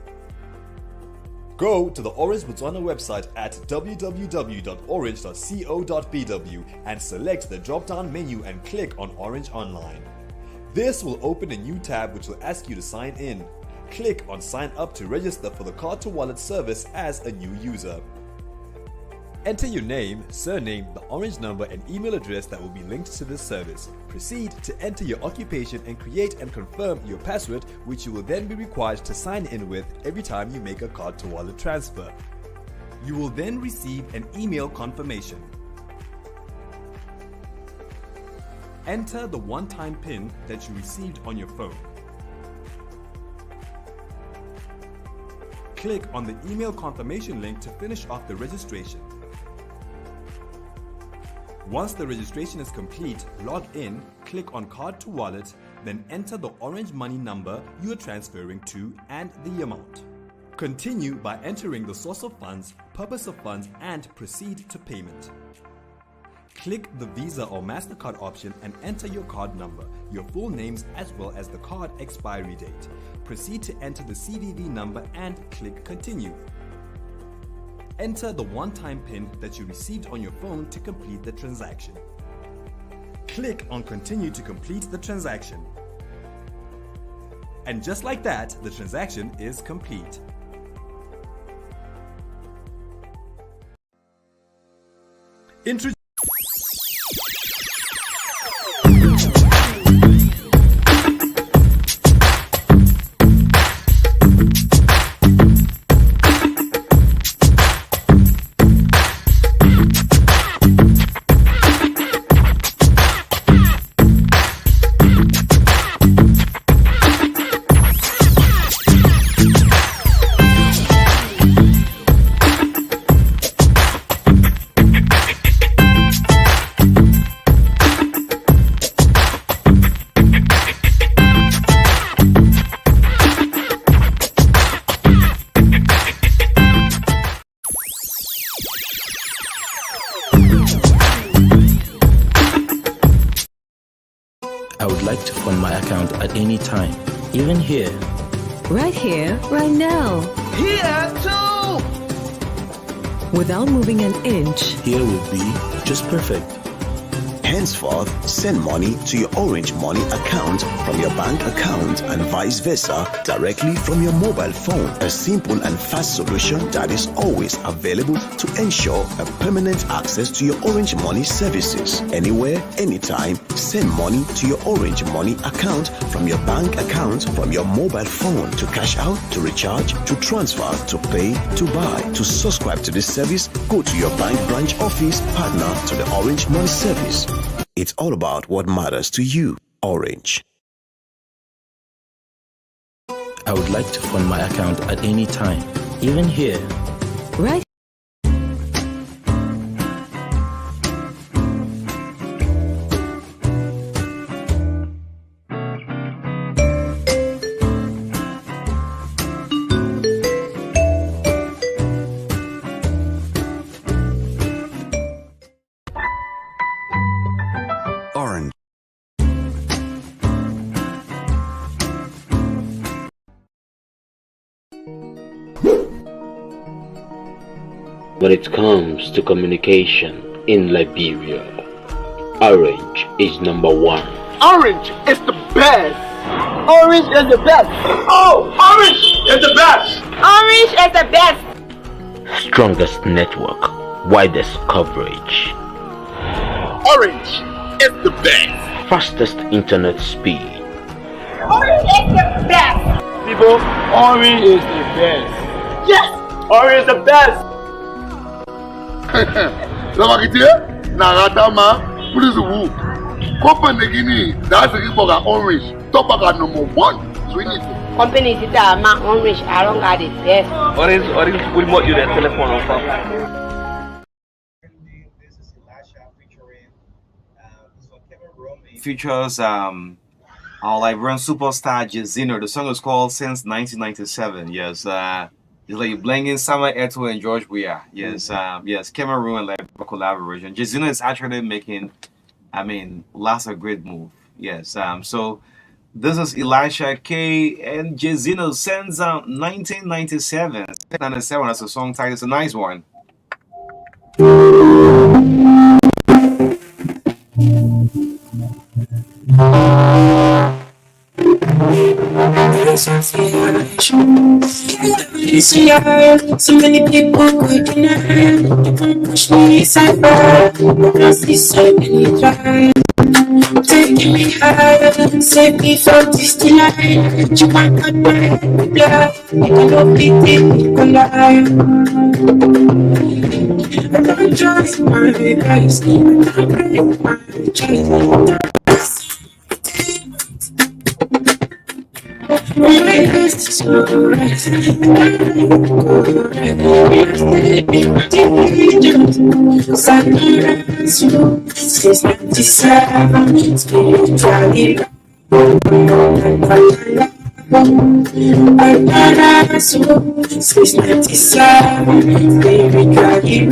Go to the Orange Botswana website at www.orange.co.bw and select the drop-down menu and click on Orange Online. This will open a new tab which will ask you to sign in. Click on Sign Up to register for the Card to Wallet service as a new user. Enter your name, surname, the Orange number and email address that will be linked to this service. Proceed to enter your occupation and create and confirm your password, which you will then be required to sign in with every time you make a card to wallet transfer. You will then receive an email confirmation. Enter the one-time PIN that you received on your phone. Click on the email confirmation link to finish off the registration. Once the registration is complete, log in, click on Card to Wallet, then enter the Orange Money number you are transferring to and the amount. Continue by entering the source of funds, purpose of funds, and proceed to payment. Click the Visa or MasterCard option and enter your card number, your full names as well as the card expiry date. Proceed to enter the CVV number and click Continue. Enter the one-time PIN that you received on your phone to complete the transaction. Click on Continue to complete the transaction. And just like that, the transaction is complete. I would like to fund my account at any time, even here. Right here, right now. Here too! Without moving an inch. Here would be just perfect. Henceforth, send money to your Orange Money account from your bank account and vice versa directly from your mobile phone. A simple and fast solution that is always available to ensure a permanent access to your Orange Money services. Anywhere, anytime, send money to your Orange Money account from your bank account from your mobile phone to cash out, to recharge, to transfer, to pay, to buy. To subscribe to this service, go to your bank branch office, partner to the Orange Money service. It's all about what matters to you. Orange. I would like to fund my account at any time, even here. Right. Orange. When it comes to communication in Liberia, Orange is number 1. Orange is the best. Orange is the best. Oh, orange is the best. Orange is the best. Strongest network, widest coverage. Orange is the best. Fastest internet speed. Orange is the best. People, orange is the best. Yes, orange is the best. Lama kitie na ratama pulizu wu. Company gini that's the boga orange. Top baga number 1. So we need Company is my orange. I don't got it. Yes. Orange will more you the telephone on phone. Features our Liberian superstar Jezino. The song is called Since 1997. Yes, it's like blending Samuel Eto'o and George Weah. Yes, yes, Cameroon and Liberia collaboration. Jezino is actually making, lots of great move. Yes, so this is Elisha K and Jezino sends out 1997. 1997 as a song title. It's a nice one. So many people could deny. Push me aside, but I see so many try. Taking me higher, save me from this delight. You might cut my blood, you cannot be equalized. I don't trust my eyes, I don't break my choice. My eyes is so rest, cause I know you since 97, spiritually. I since 97, spiritually.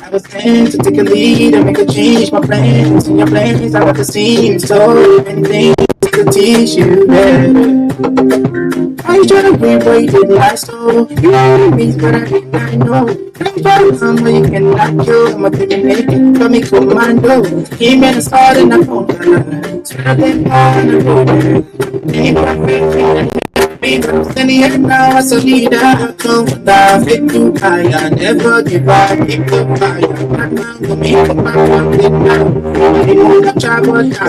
I was there to take a lead and make a change. My plans and your plans, I want to see so many things to teach you better. Why you trying to win where you didn't last? So you want me, but I didn't know. I'm trying to come where you cannot kill. I'm a baby making, got me commando. He made a start in the phone. I've been on the road. Ain't perfect. I'm standing here now as a leader. I come without it too high. I never give up, keep the fire. I'm not gonna make up my pocket now. I don't try what I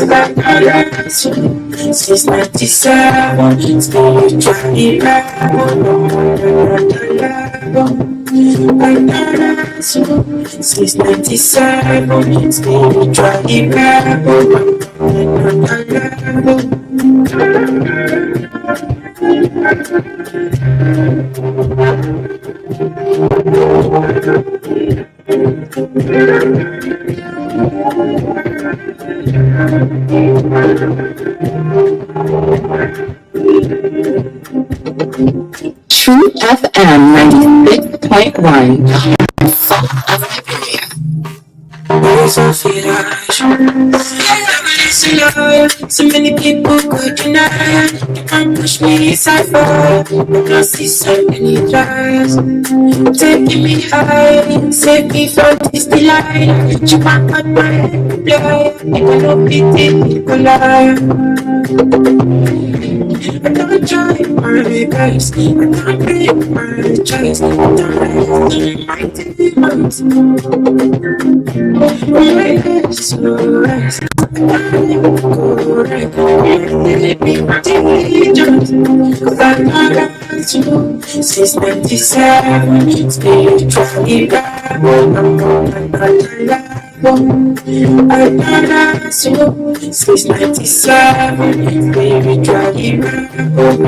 like. Since 97, spiritually since 97, spiritually True FM 96.1. So many people could deny. You can't push me aside, but I see so many tries. Taking me high, save me from this delight. You can't cut my blood, you cannot be equalized. I don't try my best, I don't break my choice. I don't my demons. My head is so rest. I can't go right. Let me dangerous, cause I got you since 97. Spiritually rebel, I'm more than I got you since 97. Spiritually rebel,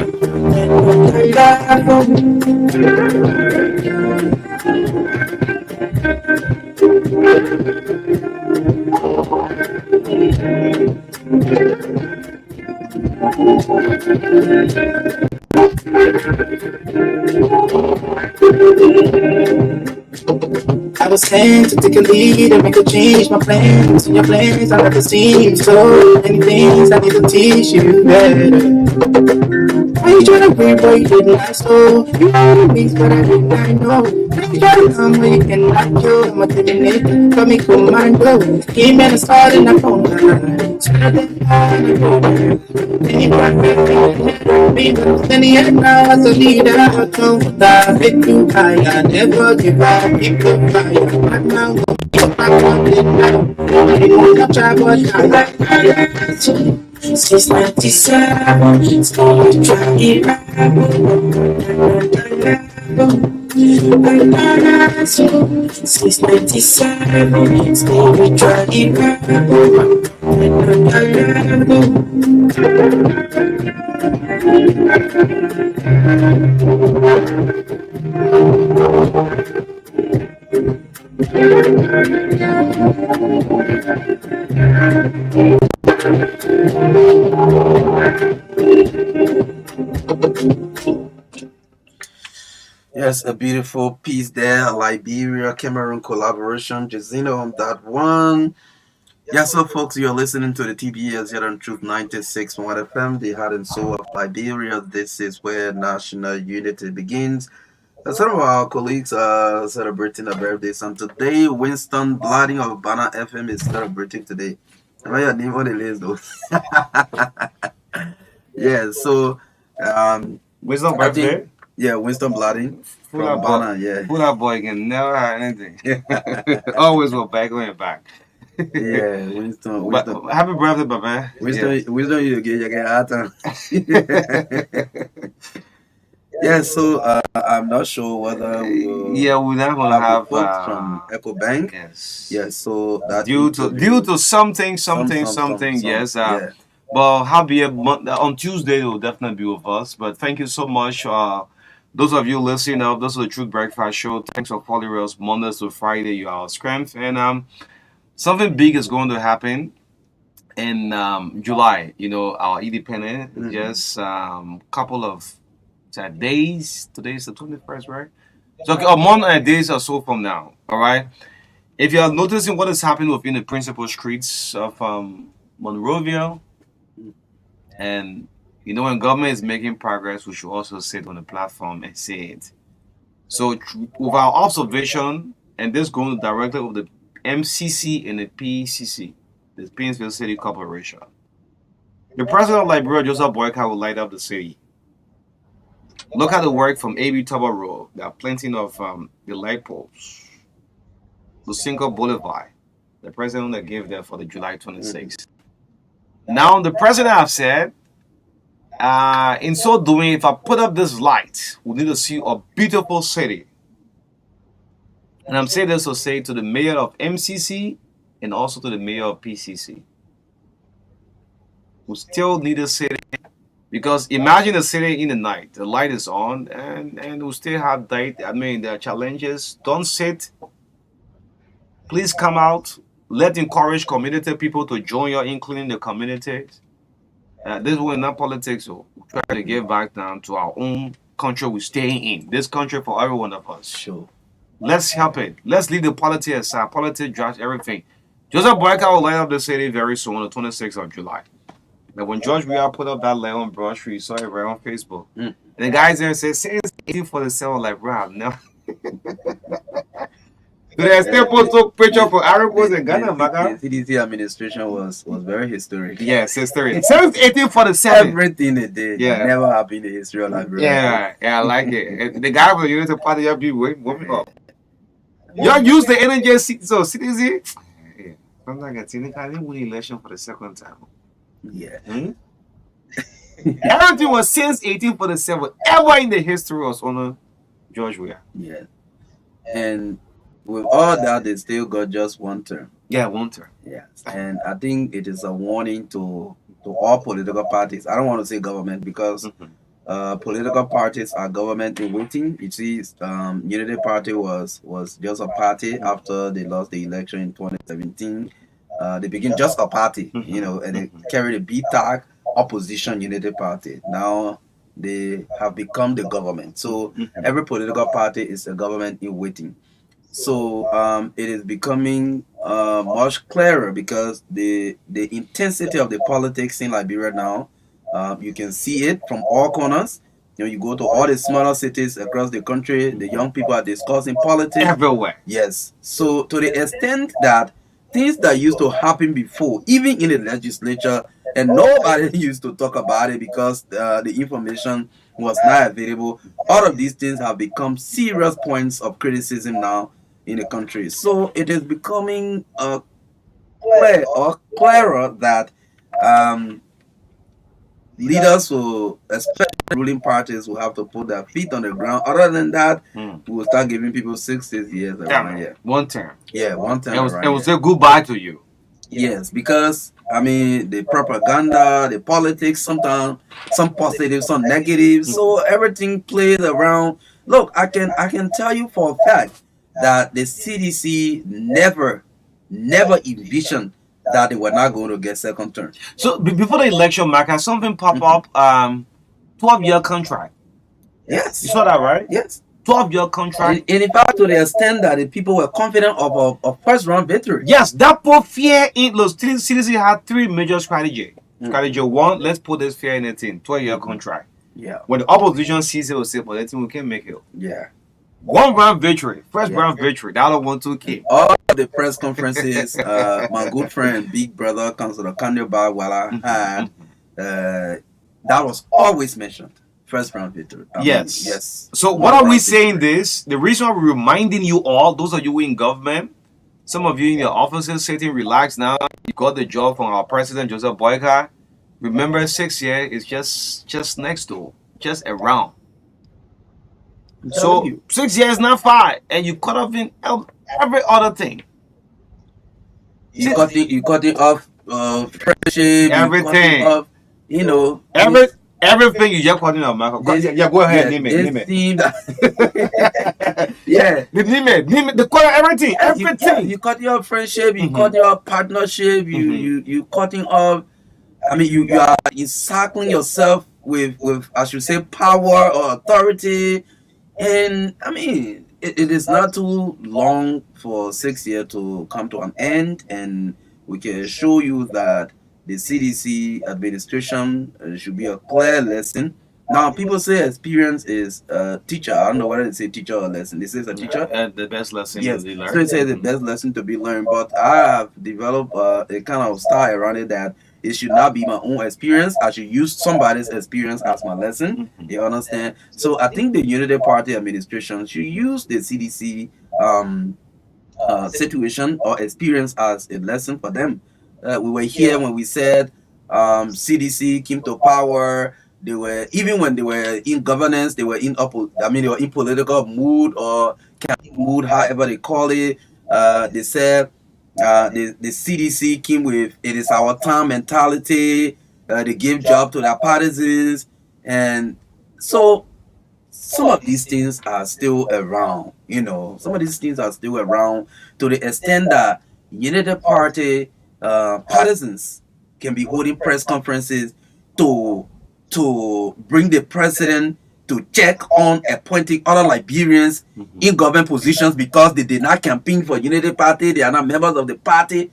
I was sent to take a lead and make a change. My plans and your plans I never seen. So many things I need to teach you better. Why you tryna bring boy you didn't like so? You know me, but I did not know. Why you tryna come where you can like you? I'm a terminator, call me commando. Game and start in the phone. Spend a day on the road. Any perfect be but then the end now as a leader. I come with that, make you higher. Never give up, keep the fire. Right now, I want it now. I don't try, but I like it. Since 97, started trying since 97, started trying Yes, a beautiful piece there. Liberia Cameroon collaboration. Just on that one. Yeah, so folks, you're listening to the TBS Editon-Truth 96.1 FM, the heart and soul of Liberia. This is where national unity begins. Some of our colleagues are celebrating a birthday. And today, Winston Blading of Banner FM is celebrating today. Am I your name on the list though? Yeah, so Winston birthday? Yeah, Winston Blading from Banner, yeah. Full boy can never have anything. Always go back on back. Yeah, Winston. But happy birthday, Baba. Winston, you get hard time. Yeah, so I'm not sure whether we will we're not gonna have from Echo Bank. Yes. Yes, so that due to something, yes. Yeah. But on Tuesday it will definitely be with us. But thank you so much. Those of you listening up, this is the Truth Breakfast Show. Thanks for following us Mondays to Friday. You are our strength. And something big is going to happen in July. Our independent. Mhm. Just couple of days. Today is the 21st, right? So a month and days or so from now. All right. If you are noticing what is happening within the principal streets of Monrovia, and when government is making progress, we should also sit on the platform and say it. So with our observation, and this going directly with the MCC and the PCC, the Painesville City Corporation, the president of Liberia, Joseph Boyka, will light up the city. Look at the work from AB Tower Road. There are plenty of the light poles. Lucinco Boulevard, the president that gave there for the July 26th. Now, the president have said, in so doing, if I put up this light, we need to see a beautiful city. And I'm saying this to say to the mayor of MCC and also to the mayor of PCC. We still need a city, because imagine a city in the night, the light is on, and we still have there are challenges. Don't sit. Please come out. Let's encourage community people to join you, including the communities. This way, not politics. So we try to get back down to our own country we're staying in. This country for every one of us. Sure. Let's help it. Let's leave the politics aside. Politics drives everything. Joseph Boyka will light up the city very soon on the 26th of July. Now, when George Weah put up that light on Broad Street, you saw it right on Facebook. And the guys there said, since 1847, like, bro, no. So they still took picture for Arabs and Ghana, Marka. The CDC administration was very historic. Yes, historic. Since 1847. Everything they did never happened in the history of Liberia. Yeah, I like it. And the guy from the Unity Party, y'all be warming up. Y'all use the energy, so citizen. Sometimes I think I didn't win the election for the second time. Yeah. Everything was since 1847. Ever in the history was on George Weah. Yeah. And with all that, they still got just one term. Yeah, one term. Yes. And I think it is a warning to all political parties. I don't want to say government, because political parties are government in waiting. You see, Unity Party was just a party after they lost the election in 2017. They became just a party, and they carried a B tag, opposition Unity Party. Now they have become the government. So every political party is a government in waiting. So it is becoming much clearer because the intensity of the politics in Liberia now, you can see it from all corners. You go to all the smaller cities across the country, the young people are discussing politics everywhere. Yes. So to the extent that things that used to happen before, even in the legislature, and nobody used to talk about it because the information was not available. All of these things have become serious points of criticism now in the country. So it is becoming clearer that um, leaders will, especially ruling parties, will have to put their feet on the ground. Other than that, we will start giving people 6 years around here. One term. Yeah, one term. It will say goodbye to you. Yes, because I mean the propaganda, the politics, sometimes some positive, some negative. So everything plays around. Look, I can tell you for a fact that the CDC never envisioned that they were not going to get second term. So before the election, Marka, something pop up. 12-year contract. Yes, you saw that, right? Yes. 12-year contract. And in fact, to the extent that the people were confident of a first round victory. Yes, that put fear in. Look, CDC had 3 major strategy. Strategy 1, let's put this fear in the team. 12-year contract. Yeah. When the opposition sees it, will say, but the team we can make it. Yeah. 1 round victory, first round victory. That don't want to keep. All the press conferences, my good friend, big brother, Councilor Kanye Bagwala had, that was always mentioned. First round victory. Yes. So what are we saying this? The reason why we're reminding you all, those of you in government, some of you in your offices sitting relaxed now, you got the job from our president, Joseph Boyka. Remember, 6 years is just next door, just around. So 6 years, not 5, and you cut off in every other thing. You cut it off friendship, everything. Off, you know, everything you just cutting off, Marka. Yeah, go ahead, name it. Yeah, name it. The cut everything, everything. You cut your friendship, you cut your partnership, you cutting off. I mean, you are encircling yourself with I should say power or authority, and I mean it is not too long for 6 years to come to an end, and we can show you that the CDC administration should be a clear lesson. Now, people say experience is a teacher. I don't know whether they say teacher or lesson. They say it's a teacher. The best lesson yes. to be learned. So they say the best lesson to be learned. But I have developed a kind of style around it that it should not be my own experience. I should use somebody's experience as my lesson. You understand? So I think the Unity Party administration should use the CDC situation or experience as a lesson for them. We were here when we said CDC came to power. They were, even when they were in governance, they were in they were in political mood or campaign mood, however they call it. They said the CDC came with it is our time mentality. They gave job to their partisans, and so some of these things are still around. You know, some of these things are still around to the extent that Unity Party partisans can be holding press conferences to bring the president to check on appointing other Liberians in government positions because they did not campaign for Unity Party, they are not members of the party.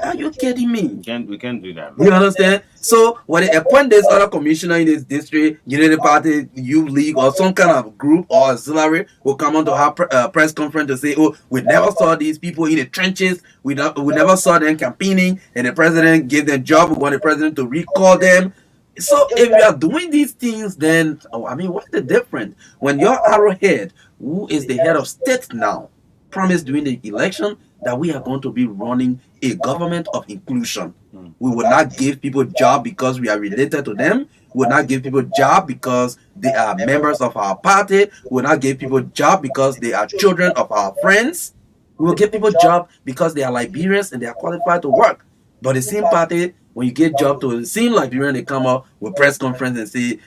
Are you kidding me? We can't do that. You understand? So when they appoint this other commissioner in this district, Unity Party, Youth League, or some kind of group or auxiliary will come on to have a press conference to say, oh, we never saw these people in the trenches. We never saw them campaigning, and the president gave them job. We want the president to recall them. So if you are doing these things, then, I mean, what's the difference? When your arrowhead, who is the head of state now, promised during the election that we are going to be running a government of inclusion. We will not give people job because we are related to them. We will not give people job because they are members of our party. We will not give people job because they are children of our friends. We will give people job because they are Liberians and they are qualified to work. But the same party, when you get job to the same Liberian, they come up with press conference and say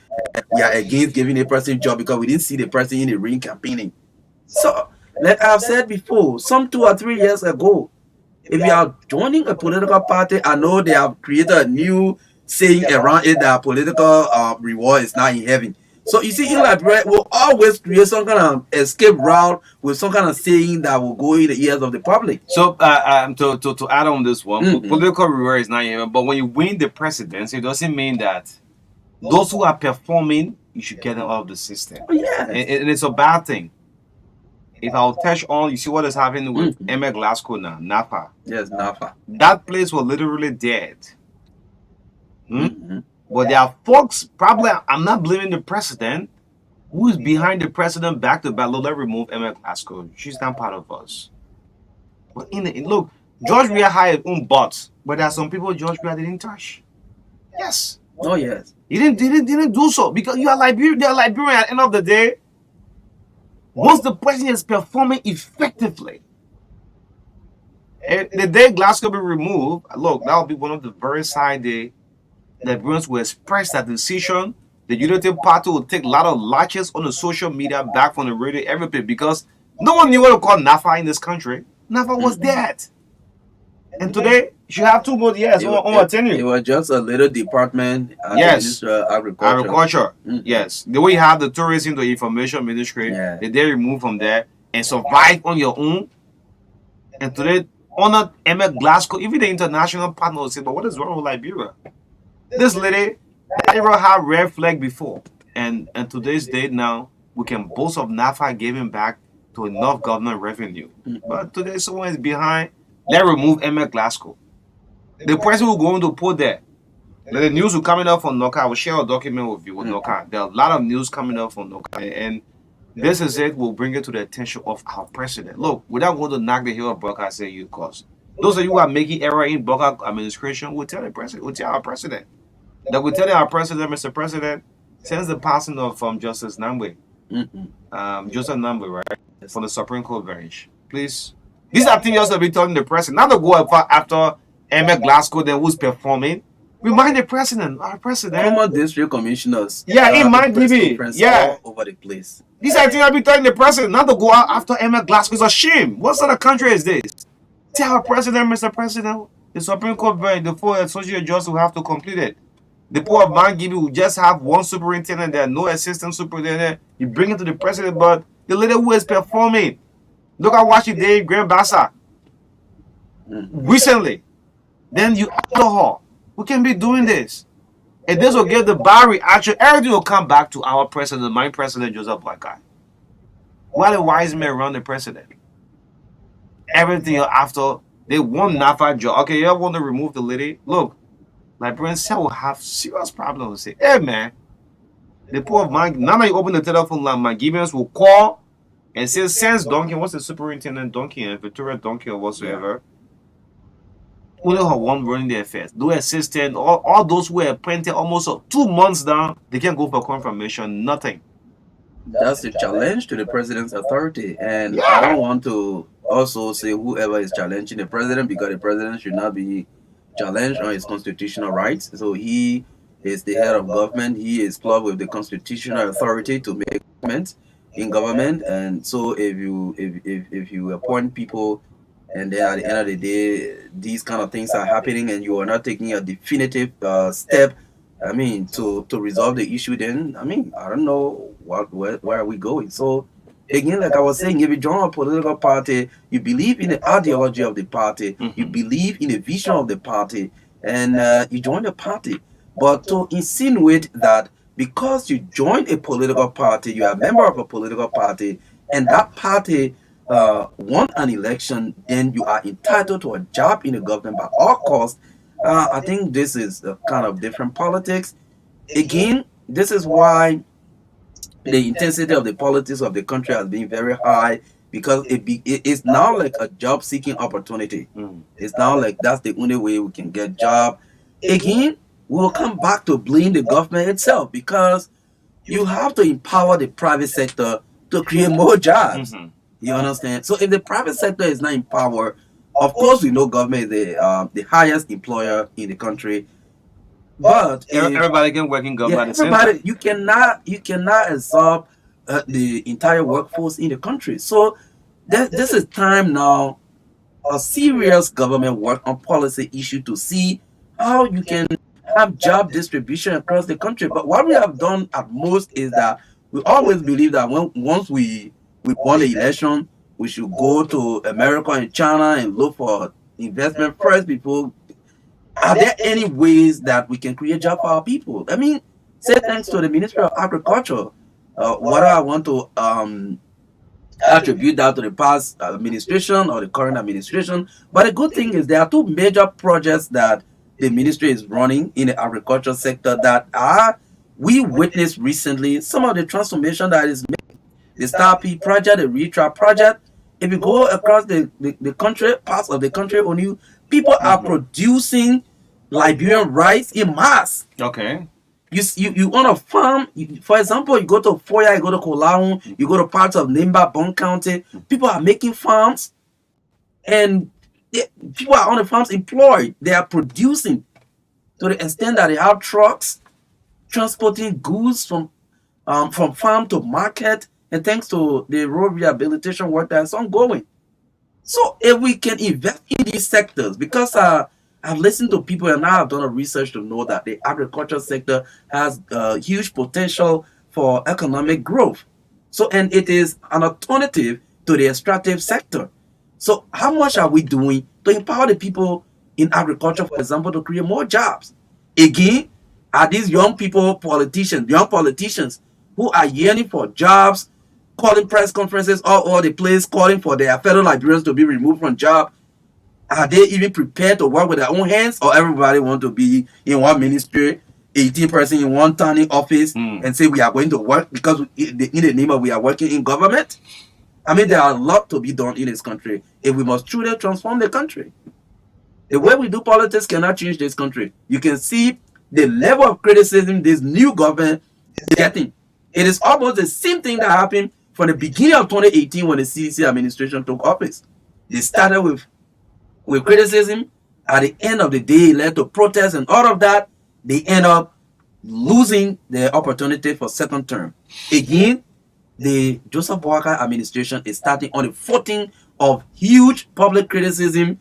we are against giving a person job because we didn't see the person in the ring campaigning. So, like I've said before, some 2 or 3 years ago, if you are joining a political party, I know they have created a new saying around it that political reward is not in heaven. So you see, in Liberia, we'll always create some kind of escape route with some kind of saying that will go in the ears of the public. So to add on this one, political reward is not even. But when you win the presidency, it doesn't mean that those who are performing, you should get them out of the system. Oh, yeah, and it's a bad thing. If I'll touch on, you see what is happening with Emma Glasgow now, Napa. Yes, Napa. That place was literally dead. But there are folks, probably, I'm not blaming the president, who is behind the president back to back. Let's remove Emma Glasgow. She's not part of us. But look, George Weah had his own butts, but there are some people George Weah didn't touch. Yes. Oh, yes. He didn't do so because you are Liberian. They are Liberian. At the end of the day, once the president is performing effectively, the day Glasgow be removed, look, that will be one of the very sad days. Liberians will express that decision. The Unity Party will take a lot of latches on the social media, back from the radio, everything, because no one knew what to call NAFA in this country. NAFA was dead. And today, you have 2 more years on tenure. It was just a little department. Yes. Agriculture. Yes. The way you have the tourism, the information ministry, they remove from there and survive on your own. And today, honor Emma Glasgow, even the international partner will say, but what is wrong with Liberia? This lady never had red flag before. And today's date now, we can boast of NAFA giving back to enough government revenue. But today, someone is behind. Let's remove Emma Glasgow. The president will go into put there. The news will coming up from Noka. I will share a document with you with Noka. There are a lot of news coming up from Noka. And this is it. We'll bring it to the attention of our president. Look, without going to knock the hill of broadcast you cause. Those of you who are making error in broadcast administration will tell the president, will tell our president. That will tell our president, Mr. President, since the passing of Justice Nambwe, Joseph Nambwe, right, from the Supreme Court bench, please. These are things also be telling the president. Not to go after Emma Glasgow, then who's performing. Remind the president, our president. Common district commissioners. Yeah, it might be. Yeah, all over the place. These are things I be telling the president. Not to go out after Emma Glasgow. It's a shame. What sort of country is this? Tell our president, Mr. President, the Supreme Court bench, the full associate justice will have to complete it. The poor of Mangibi will just have one superintendent there, no assistant superintendent. You bring it to the president, but the lady who is performing. Look at what she did, Grand Bassa. Recently. Then you alcohol. We can be doing this. And this will give the bad reaction. Everything will come back to our president, my president, Joseph Boakai. What a wise man around the president. Everything after they want NAFA job. Okay, you want to remove the lady? Look, Liberians will have serious problems. Say, hey man, the poor of man, now that you open the telephone line, my Gibbons will call and say, Sense Duncan, what's the superintendent Duncan and Victoria Duncan or whatsoever? Only have one running the affairs. No assistant, all those who were appointed almost 2 months down, they can't go for confirmation, nothing. That's the challenge to the president's authority. And I don't want to also say whoever is challenging the president, because the president should not be challenged on his constitutional rights. So he is the head of government. He is clothed with the constitutional authority to make comments in government. And so if you appoint people and then at the end of the day these kind of things are happening and you are not taking a definitive step, I mean, to resolve the issue, then I mean, I don't know where are we going. So again, like I was saying, if you join a political party, you believe in the ideology of the party, you believe in the vision of the party, and you join the party. But to insinuate that because you join a political party, you are a member of a political party, and that party won an election, then you are entitled to a job in the government by all costs. I think this is a kind of different politics. Again, this is why the intensity of the politics of the country has been very high, because it's now like a job-seeking opportunity. It's now like that's the only way we can get job. Again, we will come back to blame the government itself, because you have to empower the private sector to create more jobs. You understand? So if the private sector is not empowered, of course we know government is the highest employer in the country. But everybody can work in government. Everybody, you cannot absorb the entire workforce in the country. So this is time now, a serious government work on policy issue to see how you can have job distribution across the country. But what we have done at most is that we always believe that once we won the election, we should go to America and China and look for investment first before. Are there any ways that we can create jobs for our people? I mean, say thanks to the Ministry of Agriculture. What I want to attribute that to the past administration or the current administration. But the good thing is there are two major projects that the ministry is running in the agriculture sector that we witnessed recently. Some of the transformation that is made, the Star P project, the Retra project. If you go across the country, parts of the country, only people are producing Liberian rice in mass. Okay. You on a farm, for example, you go to Foya, you go to Kolahun, you go to parts of Nimba, Bon County, people are making farms and people are on the farms employed. They are producing to the extent that they have trucks transporting goods from farm to market, and thanks to the road rehabilitation work that's ongoing. So if we can invest in these sectors, because I've listened to people and now I've done a research to know that the agriculture sector has huge potential for economic growth. So, and it is an alternative to the extractive sector. So how much are we doing to empower the people in agriculture, for example, to create more jobs? Again, are these young politicians who are yearning for jobs, calling press conferences all over the place, calling for their fellow Liberians to be removed from job? Are they even prepared to work with their own hands, or everybody want to be in one ministry, 18 person in one tiny office, and say we are going to work because in the name of we are working in government? I mean, there are a lot to be done in this country if we must truly transform the country. The way we do politics cannot change this country. You can see the level of criticism this new government is getting. It is almost the same thing that happened from the beginning of 2018 when the CDC administration took office. They started with criticism. At the end of the day, it led to protests and all of that. They end up losing their opportunity for second term. Again, the Joseph Boakai administration is starting on the footing of huge public criticism,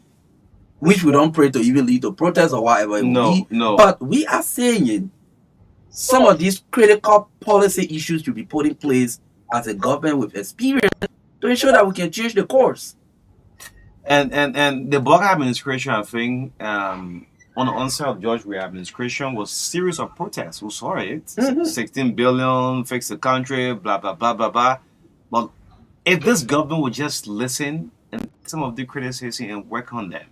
which we don't pray to even lead to protests or whatever. No. But we are saying some of these critical policy issues should be put in place as a government with experience to ensure that we can change the course. And the Boakai administration, I think, on the onset of George Weah administration was series of protests. We saw it. 16 billion, fix the country, blah, blah, blah, blah, blah. But if this government would just listen and some of the criticism and work on them,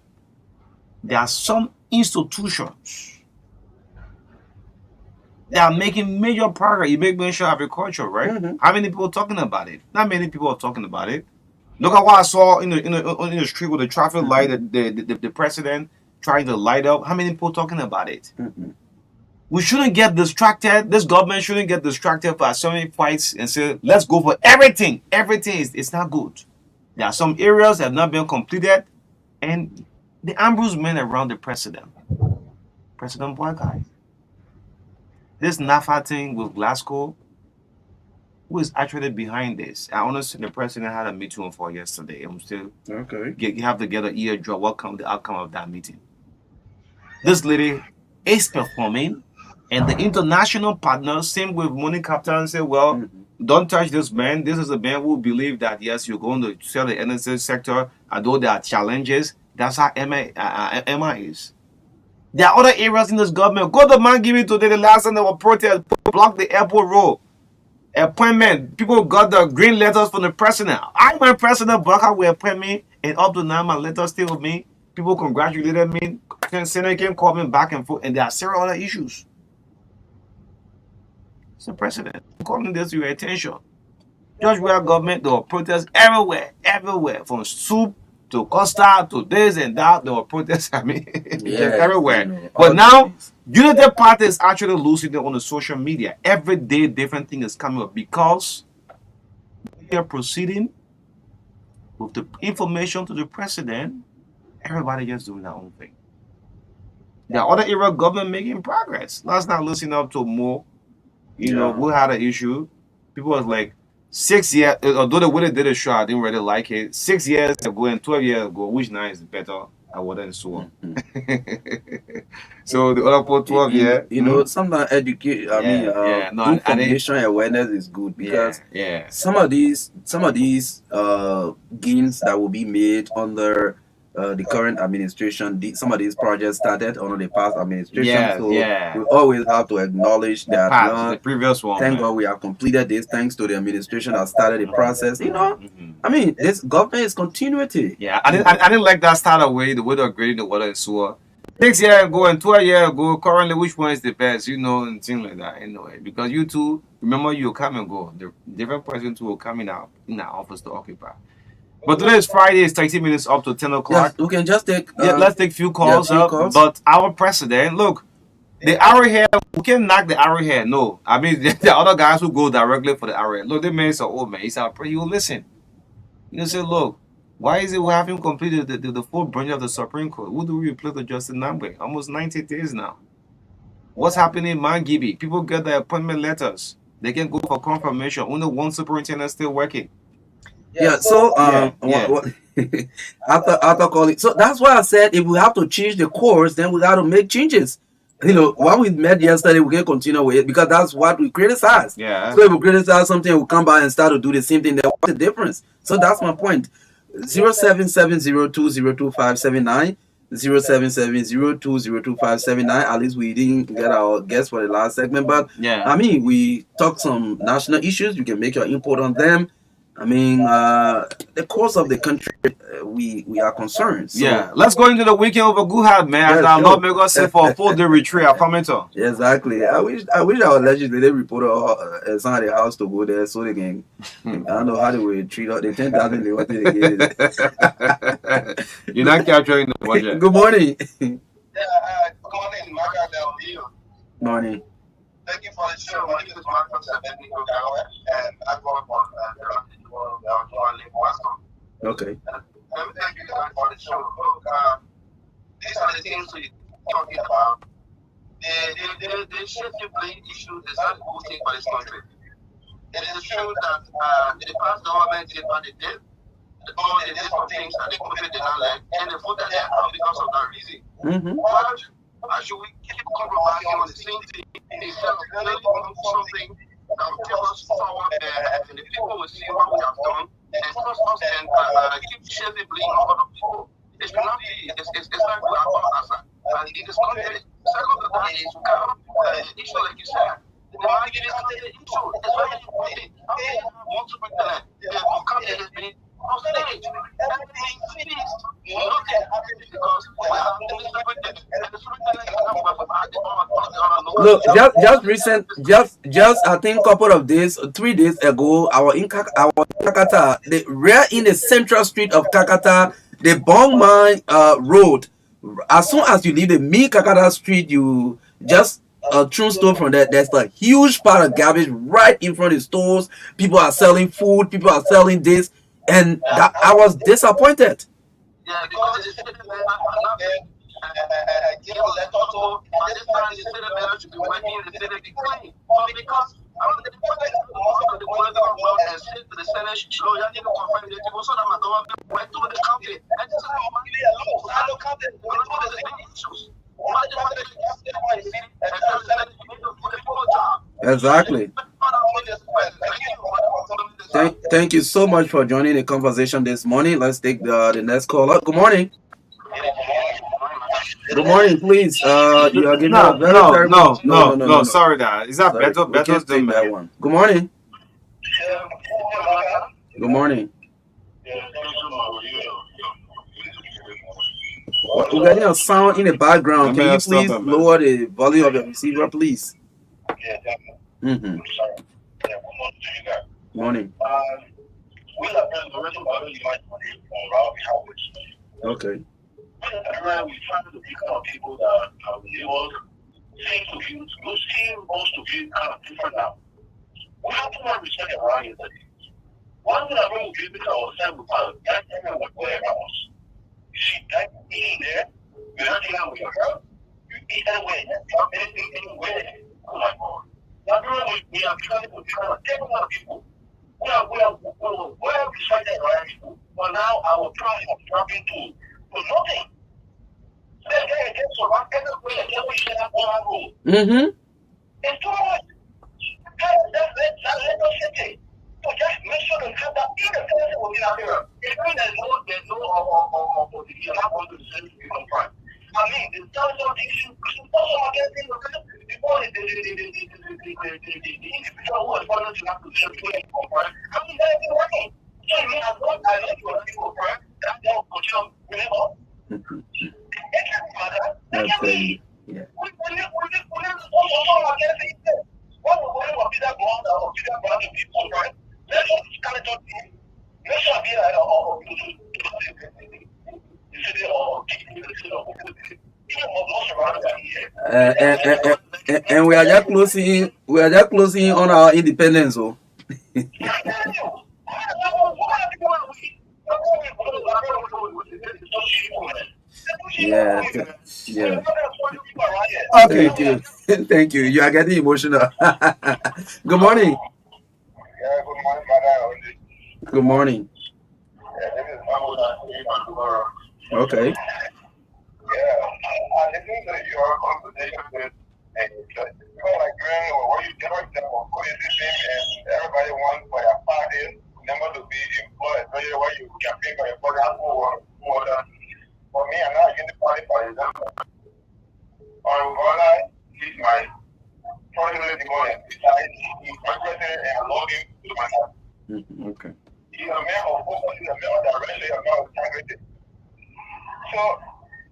there are some institutions that are making major progress. You make mention of agriculture, right? How many people are talking about it? Not many people are talking about it. Look at what I saw in the street with the traffic light, the president trying to light up. How many people talking about it? We shouldn't get distracted. This government shouldn't get distracted by so many fights and say, let's go for everything. Everything is not good. There are some areas that have not been completed, and the ambushment around the President Boakai. This NAFA thing with Glasgow, who is actually behind this? I honestly, the president had a meeting for yesterday. I'm still you have to get an eardrop. What the outcome of that meeting? This lady is performing, and the international partners, same with money captain, say, well, don't touch this man. This is a man who believe that yes, you're going to sell the NSA sector, although there are challenges. That's how Emma is. There are other areas in this government. Go to Mangiri today, the last time they were protest, block the airport road. Appointment. People got the green letters from the president. I went President Boakai will appoint me, and up to now my letter still with me. People congratulated me. Senator came call me back and forth, and there are several other issues. So President, I'm calling this to your attention. George Weah government, there were protests everywhere, from soup to Costa to this and that. There were protests, I mean, everywhere. But now, Unity Party is actually losing it on the social media. Every day, different thing is coming up because they are proceeding with the information to the president. Everybody just doing their own thing. There are other area government making progress. Let's not listen up to more. You know, we had an issue. People was like, 6 years, although the way they did the show, I didn't really like it. 6 years ago and 12 years ago, which now is better? I wouldn't so. So the other part 12 you know, sometimes educate. I mean, information awareness is good because some of these gains that will be made under the current administration, some of these projects started under the past administration. So we always have to acknowledge that the previous one. Thank God we have completed this thanks to the administration that started the process. You know, I mean, this government is continuity. Yeah, I didn't like that start away, the way they're grading the water and sewer. 6 years ago and 12 years ago, currently, which one is the best, you know, and things like that. Anyway, because you two, remember, you come and go. The different presidents will come in our office to occupy. But today is Friday, it's 30 minutes up to 10 o'clock. Yes, we can just take... let's take few calls up. But our president, look, the arrowhead, we can't knock the arrowhead. No. I mean, the other guys who go directly for the arrowhead. Look, the man is an old man. He's our president. He will listen. You say, look, why is it we haven't completed the full branch of the Supreme Court? Who do we replace the Justice Nambwe? Almost 90 days now. What's happening in Mangibi? People get their appointment letters. They can go for confirmation. Only one superintendent still working. Yeah, so after calling, so that's why I said if we have to change the course, then we got to make changes. You know, what we met yesterday, we can continue with it because that's what we criticize. Yeah. So if we criticize something, we come back and start to do the same thing. Then what's the difference? So that's my point. 0770202579, 0770202579. At least we didn't get our guest for the last segment, but I mean, we talked some national issues. You can make your input on them. I mean, the course of the country, we are concerned. So, let's go into the weekend of a good heart, man. I'm not making us say for a 4-day retreat. I'm coming to. Exactly. I wish our legislative reporter assigned the house to go there so they can. I don't know how they will treat us. The 10,000 they want to get. You're not capturing the budget. Good morning. Good morning, Marka. Morning. Thank you for the show. My name is Marka, and I work on Okay. Let me thank you guys for the show. Look, these are the things we're talking about. The shifting blame issue is not a good thing for this country. It is true that the past government did what they did. The government did some things that the country did not like, and they voted them out because of that reason. But should we keep compromising on the same thing instead of really doing something that will take us forward and the people will see what we have done and trust us and keep shifting blame on other people? It should not be. It's like we are all as and in this country. Second to that is we cannot issue like you said. The market is not the issue. It's very important. How many want to bring the come in and on stage? Everything finished. Nothing happened because we have the superintendent. And the superintendent is not Look, just I think couple of days, 3 days ago, our Kakata, right in the central street of Kakata, the Bongman road. As soon as you leave the main Kakata street, you just a true store from that. There's a huge pile of garbage right in front of the stores. People are selling food. People are selling this, and I was disappointed. Yeah, because the city men are not there. Give a letter to this time the city men should be working the city be clean. So because the president of the world and said to the Senate, you need to confirm the people so that my government went to the county. And this is normally a law. I don't count it. We know the issues. Exactly. Thank you so much for joining the conversation this morning. Let's take the next caller. Good morning. Good morning, please. You are giving no. Sorry, that is that better. Better than that one. Good morning. Good morning. We're getting a sound in the background. Can you please lower the volume of the receiver, please? Morning. Okay. We try to become people that seem to be kind of different now. We have to understand around yesterday. One thing I will give because I was saying before, that everyone would go around us. You see, that eating there, you're not dealing with your health, you eat anywhere, not anything anywhere. Oh my God. Now, we are trying to take a lot of people. We are well decided around people, but now our price is dropping to nothing. Mm-hmm. It's too much. Let us sit. So just make sure to have that in the person will be out there. If there's no you're not going to send people front. I mean, there's something you also against the before the individual who is going to have to send people front. I mean, that is working. So I mean, as long as you are people front, that's their culture. Remember? It can't matter. It can be. Yeah. And we are just closing. We are just closing on our independence. Oh. Yeah. Yeah. Okay. Thank you. Thank you. You are getting emotional. Good morning. Yeah, good morning, brother. Good morning. Okay. Yeah, I listened to your conversation with like what you generate them for criticism and everybody wants for their party number to be employed. So why you campaign for your party for me, I'm not against the party, for example. Online, he's my president going besides he's my president and I love him to my heart. Okay. He's a man of focus, he's a man of direction, a man of integrity. So,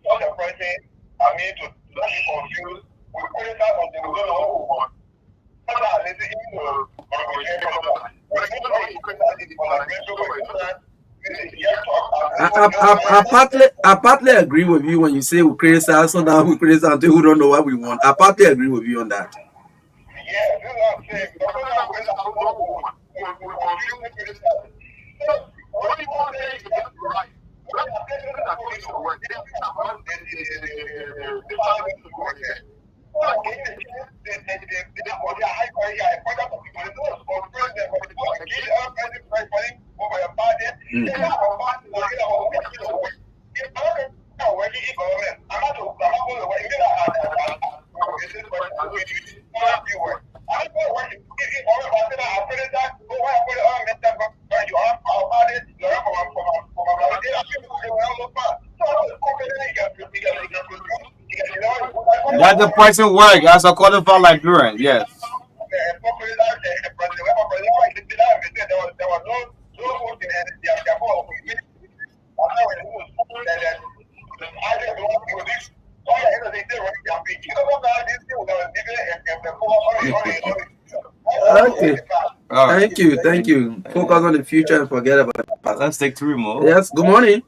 as a president, I mean to not be confused, we criticize something we don't know who we want. Sometimes it's even I partly agree with you when you say we criticize, so now we criticize until we don't know what we want. I partly agree with you on that. Yeah, this is what I'm saying. Because we don't know what we want. We're confused with criticizing. So, what you want to say is that's right. What I'm saying is that we need to work. They have to have one the following to work here. Well, getting the chance, they high quality, I point out to people, they do it for the president, but they do it again, president, fighting over your party. They have a party, they have a work. If I'm not working in government, I'm not going to work. Even I'm going to work. If all of us are president, go ahead and put it on mental government. You are our party, you are from our party. They are people who are not part. So I'm going to come in and you can Let the person work as a qualified Liberian, yes. Okay. Thank you. Thank you. Focus on the future and forget about the past. Let's take 3 more. Yes. Good morning.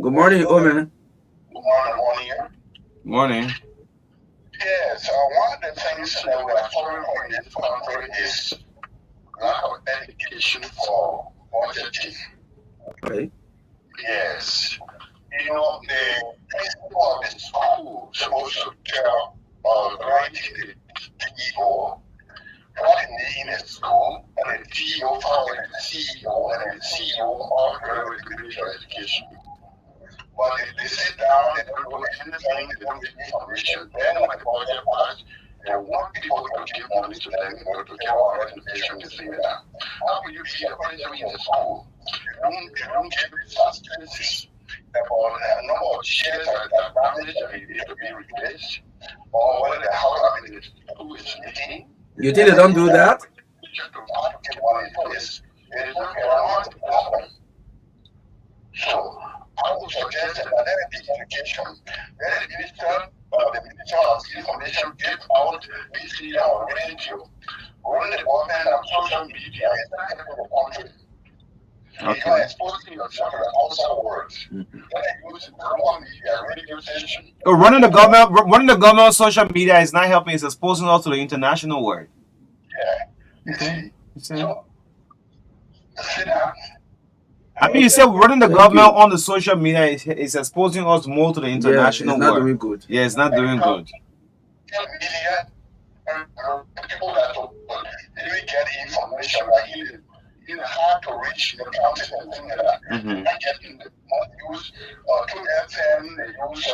Good morning, Omen. Morning. Yes, one of the things that we are following in this country is lack of education for budgeting. Okay. Yes. You know, the principal of the school is supposed to tell or write the CEO what is needed in the school, and the CEO following the CEO, and the CEO all with individual education. But they sit down, they don't do anything, they don't get information. Then when the budget passed, they want people to give money to them in order to get all that information to see that. How will you be a president in the school? You don't get the substances about the number of shares that are damaged and they need to be replaced, or whether how the school is meeting. You think they don't do that? So, I would suggest that any education, any minister or the minister of information give out basically our radio, run the government and social media is not helping the country. Okay. You are exposing yourself to the outside world. Then I use global media, radio station. Running the government on social media is not helping, it's exposing us to the international world. Yeah. Okay. So, sit down. I mean, you said running the government on the social media is exposing us more to the international world. It's not doing good. Yeah, it's not doing good. People that really get information like hard to reach counties and things like that. Not just in the use Truth FM, they use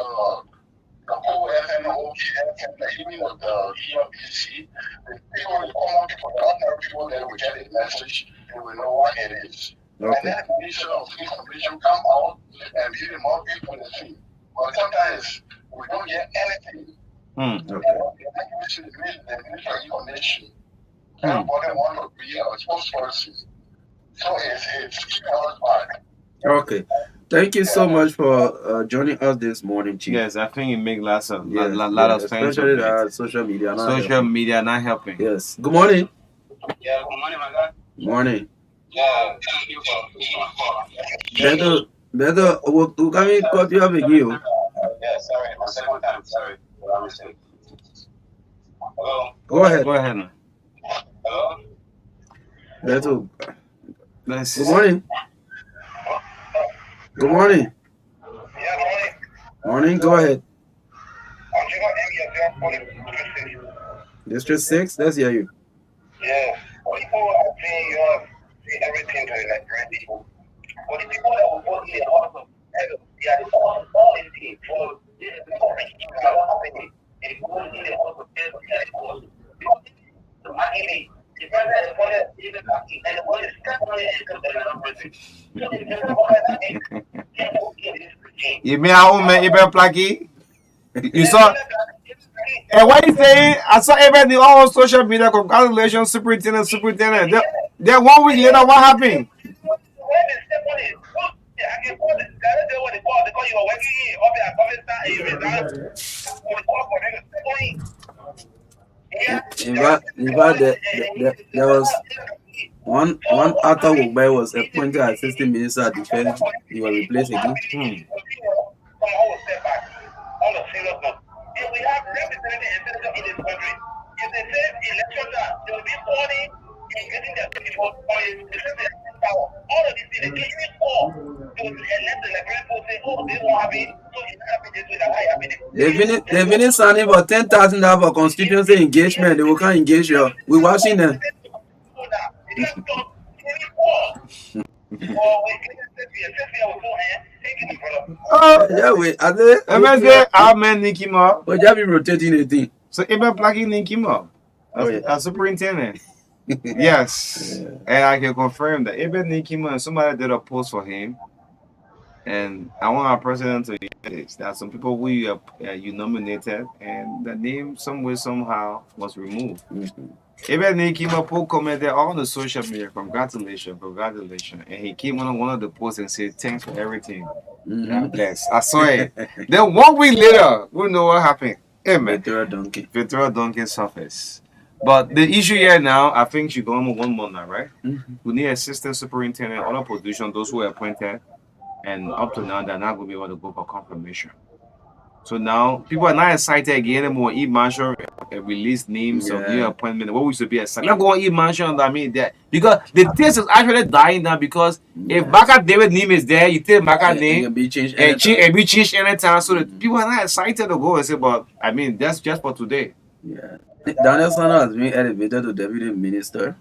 the whole FM, OG FM, even the ELBC. The people, the common people, the ordinary people, they will get a message, they will know what it is. And then the mission of information come out and give more people the thing. But sometimes we don't get anything. The ministry of information. Everybody want to be a spokesperson. So it's bad. Okay. Thank you so much for joining us this morning, Chief. Yes, I think it makes lot of sense. Especially that social media. Media not helping. Yes. Good morning. Yeah, good morning, my guy. Morning. Yeah, thank you for Better, who can we cut you up again? Yeah, sorry, my second time, sorry. Hello? Go ahead. Man. Hello? Better. Good morning. Good morning. Morning, go ahead. District 6, let's hear you. Yeah, people are saying you have everything to like people. But the people that will vote in the house of heaven, they are the all in team. So this is the happening. They vote in the house of heaven, they are the ones. The money, the president is going to even and the money is definitely another president. So the president You mean how man Eben Plaki? You saw and what you saying? I saw Eben the all social media. Congratulations, superintendent. Then 1 week later, what happened? In fact, there was one Arthur Wogbai was appointed as assistant minister at defense. He was replaced again. On a serious note, if we have representatives and senators in this country, if they say elections they will be voting and getting their people power. All of these things, they can call to elect the electorate say, oh, they won't have it, so it's happening this way, that's They've been signing for $10,000 for constituency engagement. They will can't engage you. We're watching them. Yeah, wait. How many link him up? But you be rotating the thing. So Eben Plaki link him up as superintendent. Yes, and I can confirm that Eben link him up and somebody did a post for him. And I want our president to hear this. There are some people who you nominated, and the name somehow was removed. Even he came up and commented on the social media, congratulations. And he came on one of the posts and said, thanks for everything. God bless. I saw it. Then 1 week later, we know what happened. Amen. Ventura Donkey surface. But the issue here now, I think she going on 1 month now, right? We need assistant superintendent, other position, those who are appointed. And up to now, they're not going to be able to go for confirmation. So now, people are not excited again anymore. E-Marshall released names of new appointment. What we should be excited. I'm going E-Marshall, I mean, that. Because the test is actually dying now because if Marka David name is there, you take Marka name and be changed anytime. So the people are not excited to go and say, but I mean, that's just for today. Yeah. Daniel Sano has been elevated to deputy minister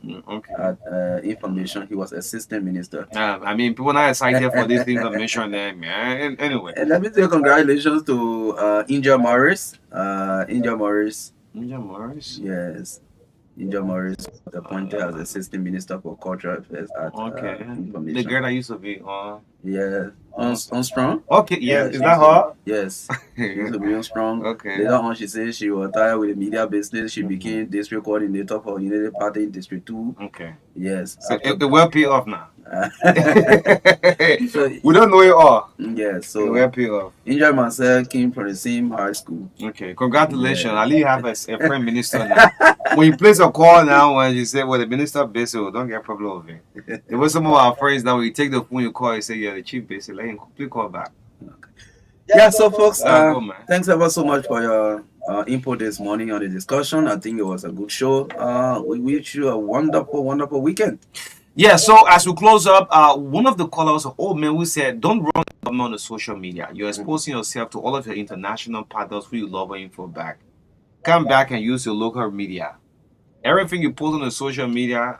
at information. He was assistant minister. I mean, people are not excited for this information there, man. Anyway. And let me say congratulations to Inja Morris. Inja Morris? Yes. Inja Morris was appointed as assistant minister for cultural affairs at information. The girl that used to be on. Yeah. Armstrong? Okay, yeah. Is that her? Yes. She used to be Armstrong. Okay. Later on, she said she was tired with the media business. She became district coordinator for United Party in District 2. Okay. Yes. So it will pay off now. So, we don't know it all. Yes. So it will pay off. Inja myself came from the same high school. Okay. Congratulations. At least you have a friend minister now. When you place a call now, when you say, well, the minister busy, don't get a problem with it. There was some of our friends now, when you take the phone, you call, you say, yeah, the chief busy. Let him quickly call back. Yeah, so folks, thanks ever so much for your input this morning on the discussion. I think it was a good show. We wish you a wonderful, wonderful weekend. Yeah, so as we close up, one of the callers, old man, who said, don't run on the social media. You're exposing yourself to all of your international partners who you love and info back. Come back and use your local media. Everything you post on the social media,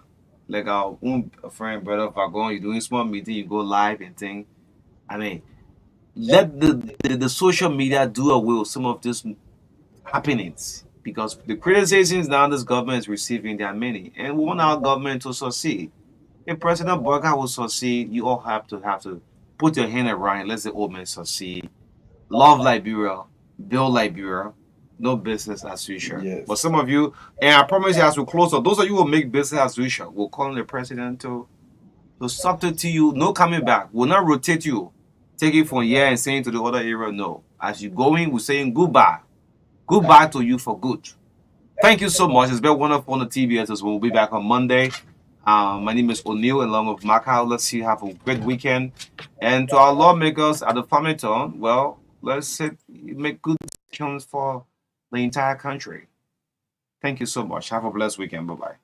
like our own friend, brother Vagon, you're doing small meeting, you go live and thing. I mean, let the social media do away with some of these happenings because the criticisms now this government is receiving, there are many, and we want our government to succeed. If President Burger will succeed, you all have to put your hand around. Let the old man succeed. Love Liberia, build Liberia, no business as usual. Yes. But some of you, and I promise you, as we close up, those of you who will make business as usual, will call on the president to substitute you, no coming back. Will not rotate you, take it from here and saying to the other area. No, as you going, we're saying goodbye, goodbye to you for good. Thank you so much. It's been wonderful on the TBS as well. We'll be back on Monday. My name is O'Neill, along with Marka. Let's see you have a great weekend. And to our lawmakers at the Farmington, well, let's make good decisions for the entire country. Thank you so much. Have a blessed weekend. Bye-bye.